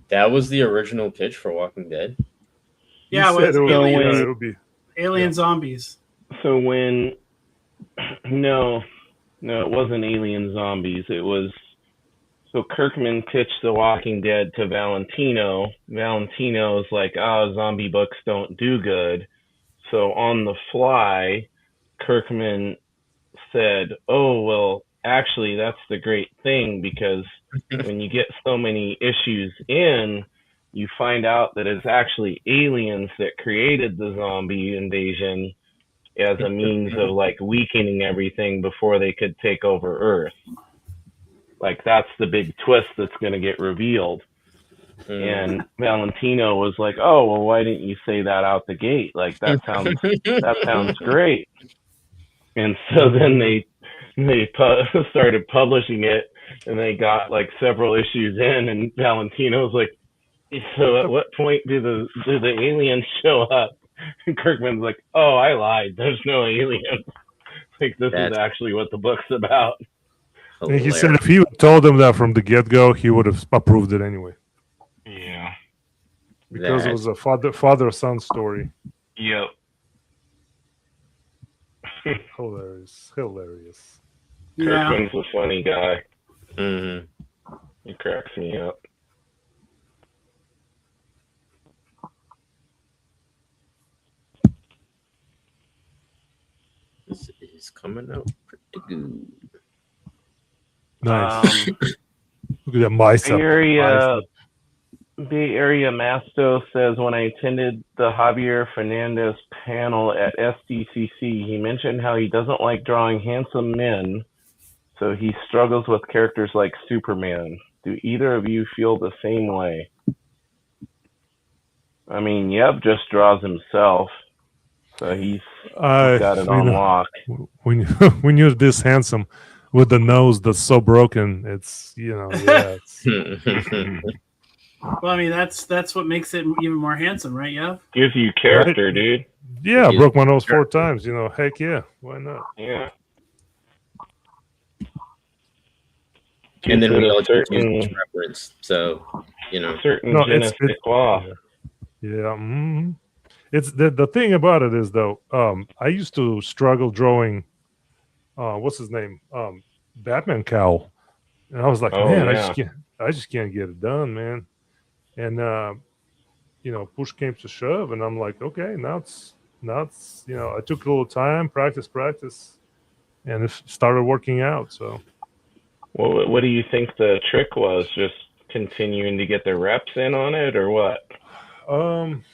That was the original pitch for Walking Dead. Yeah, it would be alien zombies. So when no, it wasn't alien zombies. It was so Kirkman pitched The Walking Dead to Valentino. Valentino's like, zombie books don't do good. So on the fly, Kirkman said, "Oh, well, actually, that's the great thing because when you get so many issues in, you find out that it's actually aliens that created the zombie invasion as a means of like weakening everything before they could take over Earth. Like that's the big twist that's going to get revealed." And Valentino was like, "Oh, well, why didn't you say that out the gate? Like that sounds great." And so then they started publishing it, and they got like several issues in, and Valentino was like, "So at what point do the aliens show up?" And Kirkman's like, "Oh, I lied. There's no aliens. Like this is actually what the book's about." And he said if he would told them that from the get-go, he would have approved it anyway. Yeah. Because it was a father-son story. Yep. Hilarious. Yeah. Kirkman's a funny guy. Mm-hmm. He cracks me up. This is coming out pretty good. Nice. Look at that mice. Bay Area Masto says, when I attended the Javier Fernandez panel at SDCC, he mentioned how he doesn't like drawing handsome men, so he struggles with characters like Superman. Do either of you feel the same way? I mean, Yeb just draws himself, so he's got it on lock. When you're this handsome with the nose that's so broken, it's It's Well, I mean, that's what makes it even more handsome, right? Yeah. Gives you character, right? Dude. Yeah, I broke my nose 4 times. Heck yeah, why not? Yeah. And then we all use reference, so certain genetic law. Yeah. It's the thing about it is though, I used to struggle drawing what's his name? Batman cowl. And I was like, Oh man, yeah. I just can't get it done, man. And push came to shove and I'm like, okay, now it's I took a little time, practice, and it started working out. So Well, what do you think the trick was? Just continuing to get the reps in on it, or what? um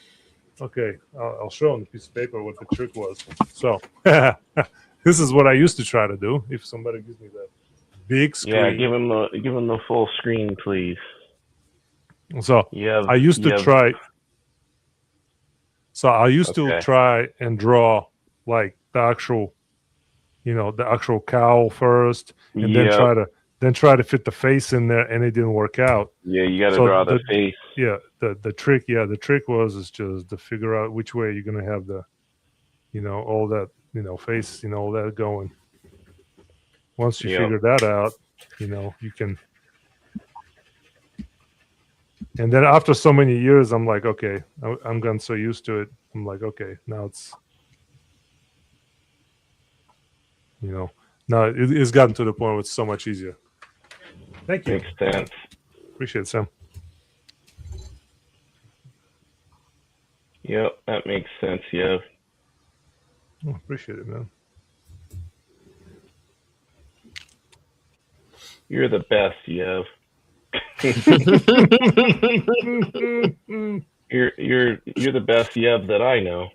okay, I'll show on the piece of paper what the trick was. So this is what I used to try to do. If somebody gives me that big Yeah, screen. give him the full screen, please. So You have I used you to have try. So I used to okay. try and draw like the actual cowl first, and Yep. then try to fit the face in there, and it didn't work out. Yeah, you got to So draw the face. the trick was is just to figure out which way you're gonna have the all that face all that going. Once you Yep. figure that out, you can. And then after so many years, I'm like, okay, I'm gotten so used to it. I'm like, okay, now now it's gotten to the point where it's so much easier. Thank you. Makes sense. Appreciate it, Sam. Yep, that makes sense. Yeah. Oh, appreciate it, man. You're the best, Yev. You're the best Yev that I know.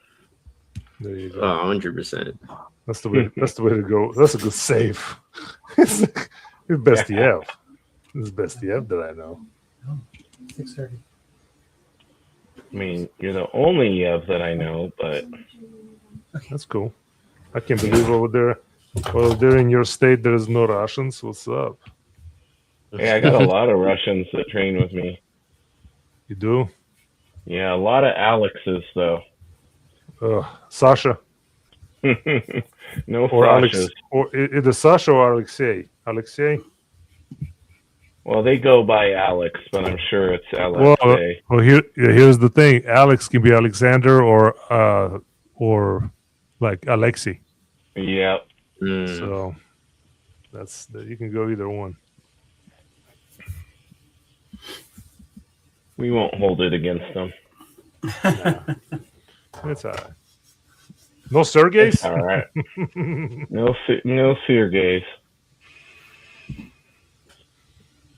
There you go. 100%. That's the way. That's the way to go. That's a good save. It's the best you have. It's the best you have that I know. 6:30. I mean, you're the only Yev that I know, but That's cool. I can't believe over there in your state there's no Russians. What's up? yeah, I got a lot of Russians that train with me. You do? Yeah, a lot of Alexes though. Sasha No or Alex Sashas. or either Sasha or Alexei. Alexei. Well, they go by Alex, but I'm sure it's Well, Alexei. here's the thing. Alex can be Alexander or like Alexei. Yep. So you can go either one. We won't hold it against them. It's all right. No Sergeys? It's all right. No Sergeys.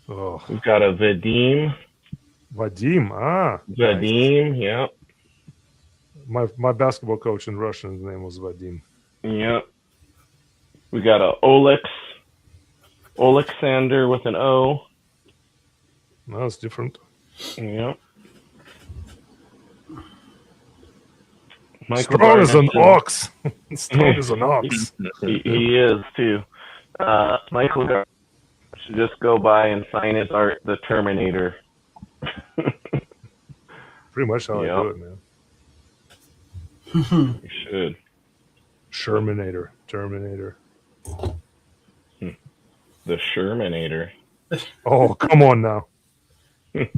Oh, We've got a Vadim. Vadim. Vadim, Nice. yep. My basketball coach in Russian, his name was Vadim. Yep. We got a Alexander with an O. No, it's different. Yep. Strong as an ox. Strong as an ox. He is too. Michael Gar- should just go by and sign his art, the Terminator. Pretty much how I Yep. do it, man. You should. Shermanator. Terminator. The Shermanator. Oh, come on now. You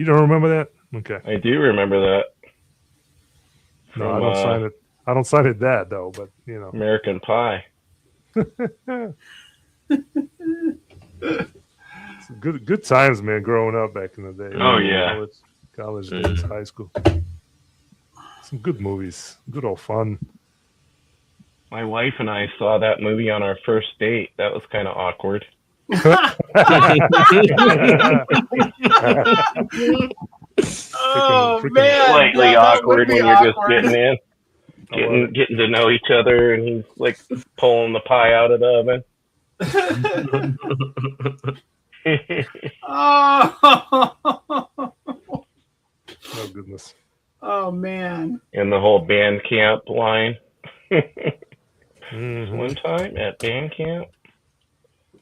don't remember that? Okay. I do remember that. No, I From, don't sign it. I don't sign it that though, but American Pie. It's good times, man, growing up back in the day. Oh, yeah. College days, high school. Some good movies. Good old fun. My wife and I saw that movie on our first date. That was kind of awkward. Oh freaking- man, Slightly yeah, that would awkward be when you're just awkward. getting in, getting to know each other, and he's like pulling the pie out of the oven. Oh goodness. Oh man. And the whole band camp line. Mhm. One time at band camp.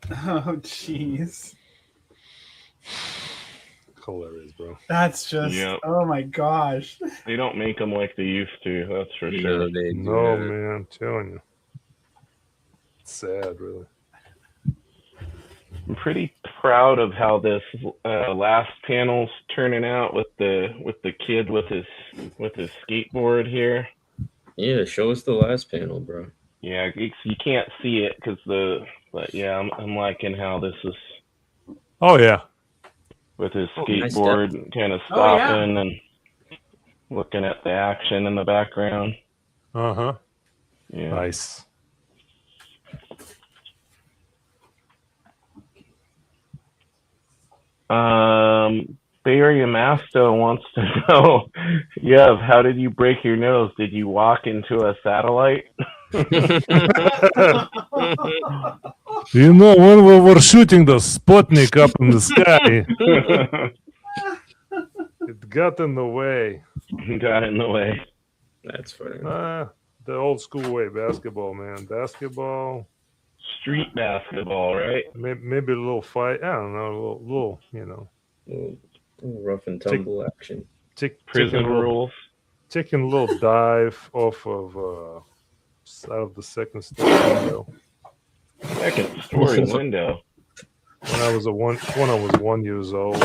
Oh jeez. Hilarious, bro. That's just. Yep. Oh my gosh. They don't make them like they used to. That's for sure. No, they do No, not. man, I'm telling you. It's sad, really. I'm pretty proud of how this last panel's turning out with the kid with his skateboard here. Yeah, show us the last panel, bro. Yeah, you can't see it but yeah, I'm liking how this is Oh yeah. with his Nice skateboard kind of Oh, yeah. stopping and looking at the action in the background. Uh-huh. Yeah. Nice. Barry Amasto wants to know, Yev, how did you break your nose? Did you walk into a satellite? You know, when we were shooting the Sputnik up in the sky, it got in the way. Got in the way. That's funny. The old school way, basketball, man. Basketball. Street basketball, right? Maybe a little fight. I don't know, a little Little rough and tumble action. Prison rules. Taking a little dive off of out of the second story window. Second story window. When I was 1 year old.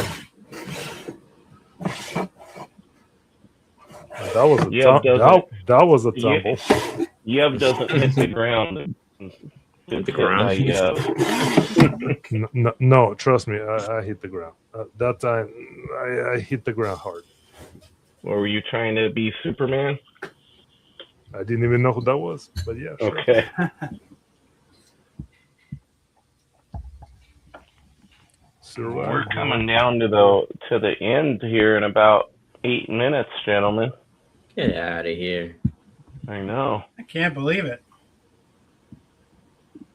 That was a that was a tumble. Yev doesn't hit the ground. The ground. No, trust me, I hit the ground. That time, I hit the ground hard. Or were you trying to be Superman? I didn't even know who that was, but yeah. Sure. Okay. We're coming down to the end here in about 8 minutes, gentlemen. Get out of here. I know. I can't believe it.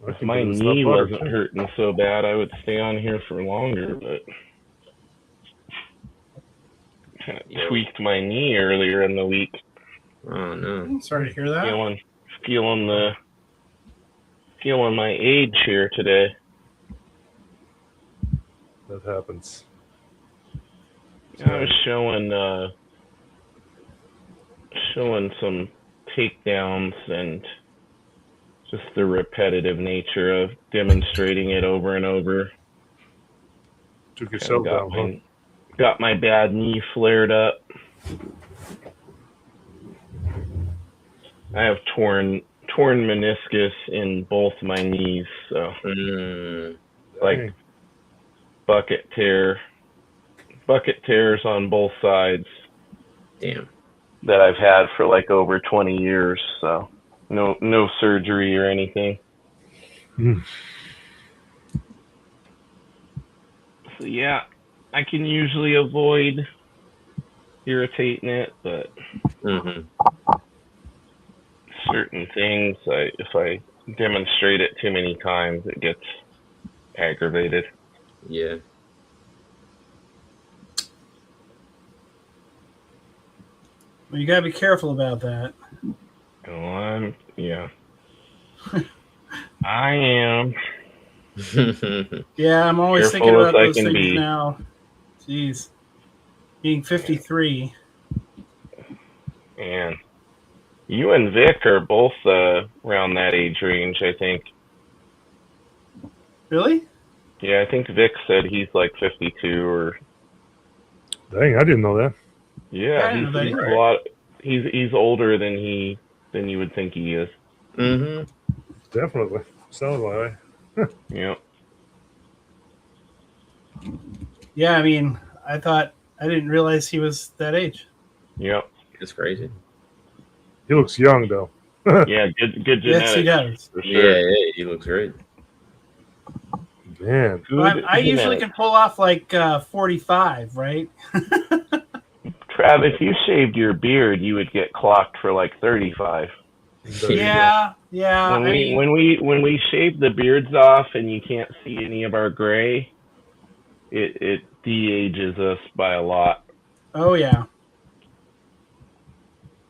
If my knee wasn't hurting so bad, I would stay on here for longer, but kind of tweaked my knee earlier in the week. Oh no! I'm sorry to hear that. Feeling my age here today. That happens. I was showing some takedowns and just the repetitive nature of demonstrating it over and over. Took yourself down, huh? Got my bad knee flared up. I have torn meniscus in both my knees, so like bucket tears on both sides. Damn. That I've had for like over 20 years, so no surgery or anything. So yeah, I can usually avoid irritating it, but certain things, if I demonstrate it too many times, it gets aggravated. Yeah. Well, you gotta be careful about that. Oh, I am. Yeah, I'm always Careful thinking about as I those can things be. now. Jeez. Being 53. And you and Vic are both around that age range, I think. Really? Yeah, I think Vic said he's like 52 or. Dang, I didn't know that. Yeah, he's a lot. He's older than you would think he is. Definitely sounds like it. Yeah. Yeah, I mean, I didn't realize he was that age. Yep. It's crazy. He looks young though. Yeah, good genetics. Yes, he does. For sure. Yeah, he looks great. Man, I usually can pull off like 45, right? Trav, if you shaved your beard, you would get clocked for like 35. Yeah. When we shave the beards off and you can't see any of our gray, it de-ages us by a lot. Oh yeah.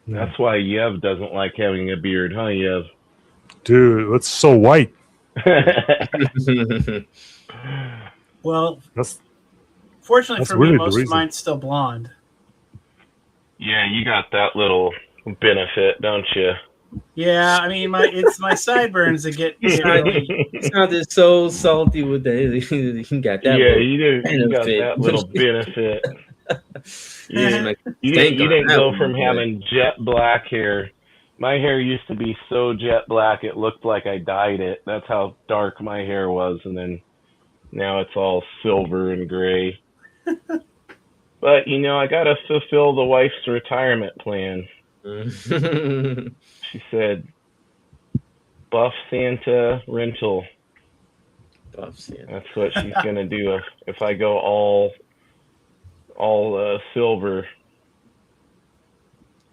That's why Yev doesn't like having a beard, huh, Yev? Dude, it's so white. Well, fortunately that's for me, really most of mine's still blonde. Yeah, you got that little benefit, don't you? Yeah, I mean, my sideburns that get really. He sounded so salty with that. He got that Yeah, little you got benefit. that little benefit. You didn't Smack you didn't stank you on didn't that go one, my from boy. having jet black hair. My hair used to be so jet black it looked like I dyed it. That's how dark my hair was, and then now it's all silver and gray. But I gotta fulfill the wife's retirement plan. She said, "Buff Santa rental." Buffs, yeah. That's what she's gonna do if I go all silver.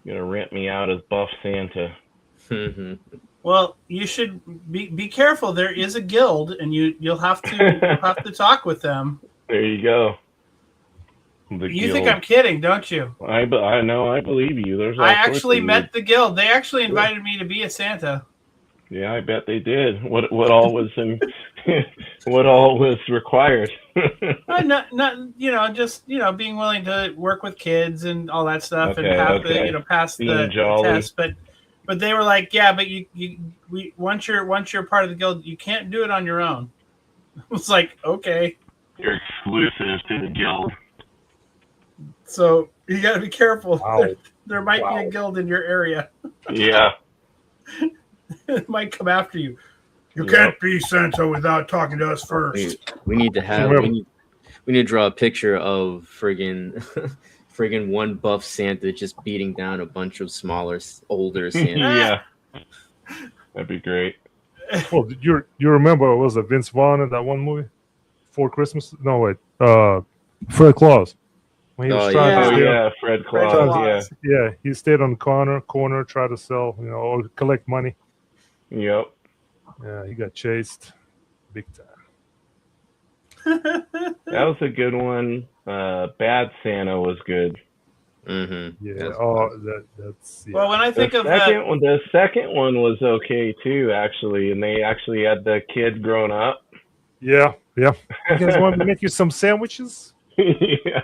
Gonna rent me out as Buff Santa. Well, you should be careful. There is a guild, and you'll have to talk with them. There you go. The You guild. think I'm kidding, don't you? I know. I believe you. There's all I sorts actually of met the guild. They actually invited me to be a Santa. Yeah, I bet they did. What all was what all was required? Not just being willing to work with kids and all that stuff, and Okay. pass Being the jolly. test. But they were like, yeah, but we once you're part of the guild, you can't do it on your own. I was like, okay. You're exclusive to the guild. So you got to be careful. Wow. There might be a guild in your area. Yeah. It might come after you. You Yep. can't be Santa without talking to us first. We need to have we need to draw a picture of friggin' one buff Santa just beating down a bunch of smaller, older Santa. Yeah. That'd be great. Well, you remember was it Vince Vaughn in that one movie? For Christmas? No, wait. Fred Claus. When he was trying to steal, Fred Claus. Yeah, he stayed on the corner, tried to sell, or collect money. Yep. Yeah, he got chased big time. That was a good one. Bad Santa was good. Mm-hmm. Yeah. That's. Yeah. Well, when I think of the second one was okay too, actually, and they actually had the kid grown up. Yeah. You guys want me to make you some sandwiches? Yeah.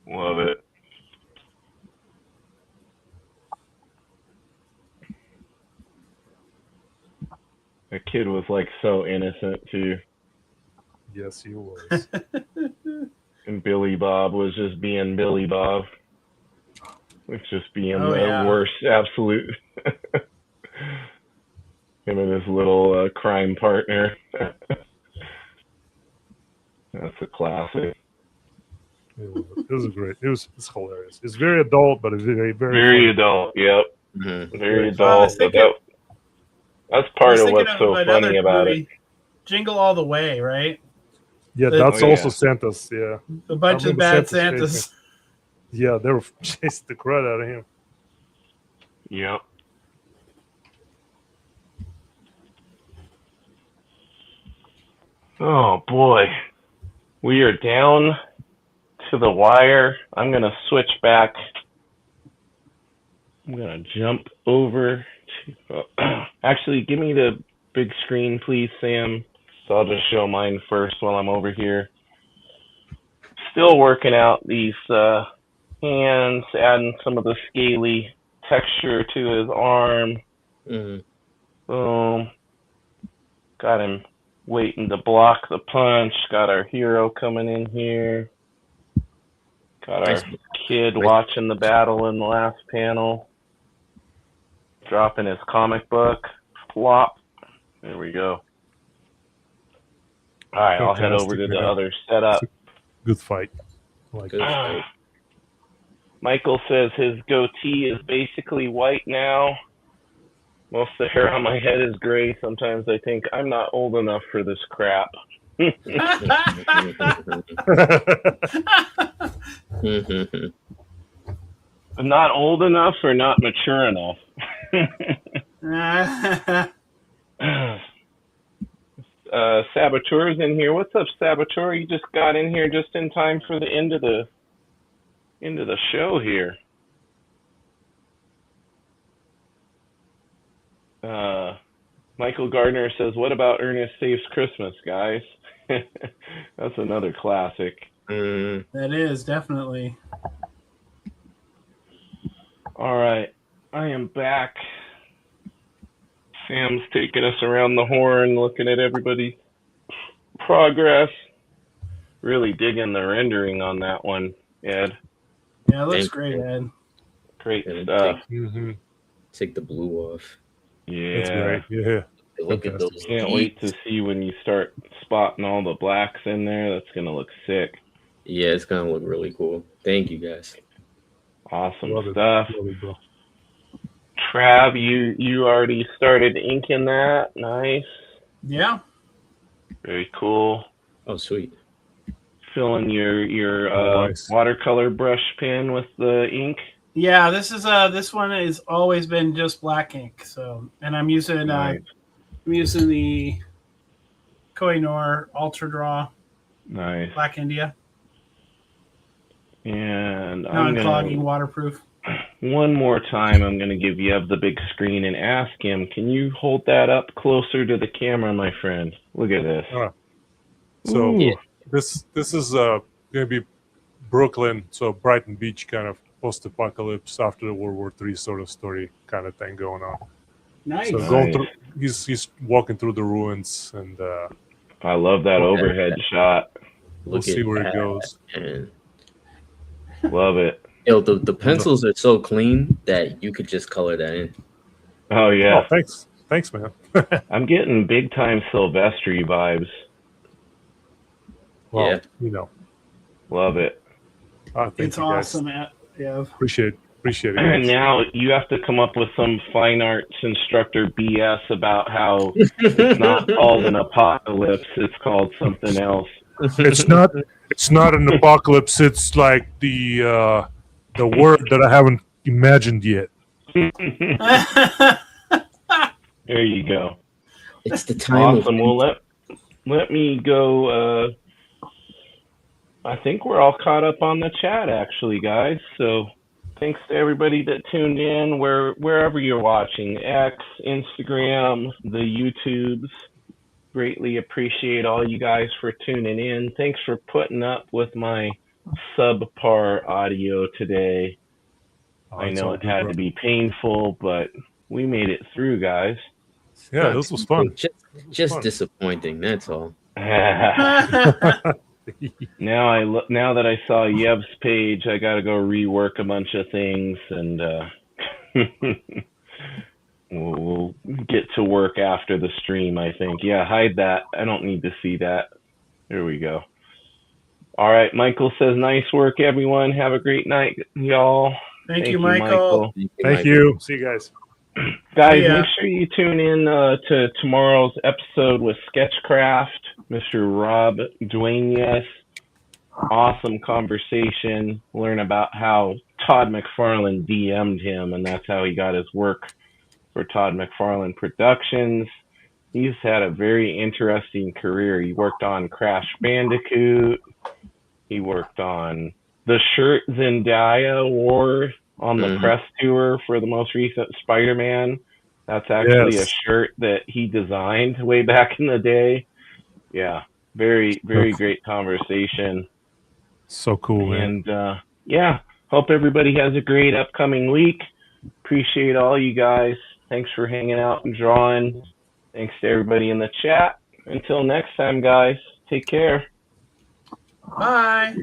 Love it. The kid was like so innocent too. Yes, he was. And Billy Bob was just being Billy Bob. It's just being the worst absolute. Him and his little crime partner. That's a classic. It was great. It's hilarious. It's very adult, but it's very very adult. Yep. Mm-hmm. Very adult. That's part of what's so funny about it. Jingle All the Way, right? Yeah, that's also Santa's. Yeah, a bunch of bad Santas. Yeah, they were chasing the crud out of him. Yep. Oh boy, we are down to the wire. I'm gonna switch back. I'm gonna jump over to. Actually, give me the big screen, please, Sam. So I'll just show mine first while I'm over here. Still working out these hands, adding some of the scaly texture to his arm. Mm-hmm. Boom. Got him waiting to block the punch. Got our hero coming in here. Got our kid watching the battle in the last panel. Dropping his comic book. Flop. There we go. All right, I'll head over to the other setup. Good fight. Good fight. Michael says his goatee is basically white now. Most of the hair on my head is gray. Sometimes I think I'm not old enough for this crap. Not old enough or not mature enough? Saboteur's in here. What's up, Saboteur? You just got in here just in time for the end of the show here. Michael Gardner says, "What about Ernest Saves Christmas, guys?" That's another classic. That is definitely. All right, I am back. Sam's taking us around the horn, looking at everybody's progress. Really digging the rendering on that one, Ed. Yeah, it looks Thank great, you. Ed. Great Yeah, stuff. Mm-hmm. Take the blue off. That's Yeah. great. Yeah. Look at Fantastic. those. Can't wait to see when you start spotting all the blacks in there. That's gonna look sick. Yeah, it's gonna look really cool. Thank you guys. Awesome Love it. stuff. Love it, bro. Trav, you already started inking that. Nice. Yeah. Very cool. Oh, sweet. Filling your Nice. watercolor brush pen with the ink. Yeah, this one has always been just black ink. So, and I'm using Nice. the Koh-i-Noor Ultra Draw Nice. Black India, And non-clogging, waterproof. one more time, I'm gonna give Yev the big screen and ask him, can you hold that up closer to the camera, my friend? Look at this. So Ooh. this is gonna be Brooklyn, so Brighton Beach kind of post-apocalypse after the World War III sort of story kind of thing going on. Nice. So going through, he's walking through the ruins, and I love that overhead shot. we'll Look see at where that, it goes. man. Love it. Yo, the pencils are so clean that you could just color that in. Oh yeah. Oh, thanks, man. I'm getting big time Silvestri vibes. Well, Yeah. you know, Love it. thank It's you guys. awesome, yeah. Appreciate it. And Guys. now you have to come up with some fine arts instructor BS about how it's not called an apocalypse, it's called something else. It's not an apocalypse. It's like the word that I haven't imagined yet. There you go. It's the time Awesome. of Well, let me go. I think we're all caught up on the chat, actually, guys. So thanks to everybody that tuned in, wherever you're watching, X, Instagram, the YouTubes. Greatly appreciate all you guys for tuning in. Thanks for putting up with my subpar audio today. I know it had to be painful, but we made it through, guys. Yeah, this was fun. Just fun. disappointing. That's all. Now that I saw Yev's page, I got to go rework a bunch of things, and we'll get to work after the stream, I think. Yeah, hide that. I don't need to see that. There we go. All right, Michael says, nice work, everyone. Have a great night, y'all. Thank you, Michael. Thank you. See you guys. Guys, make sure you tune in to tomorrow's episode with Sketchcraft, Mr. Rob Duenas. Awesome conversation. Learn about how Todd McFarlane DM'd him, and that's how he got his work for Todd McFarlane Productions. He's had a very interesting career. He worked on Crash Bandicoot. He worked on the shirt Zendaya wore on the press tour for the most recent Spider-Man. That's actually a shirt that he designed way back in the day. Yeah, very, very great conversation. So cool, man. And hope everybody has a great upcoming week. Appreciate all you guys. Thanks for hanging out and drawing. Thanks to everybody in the chat. Until next time, guys, take care. Bye.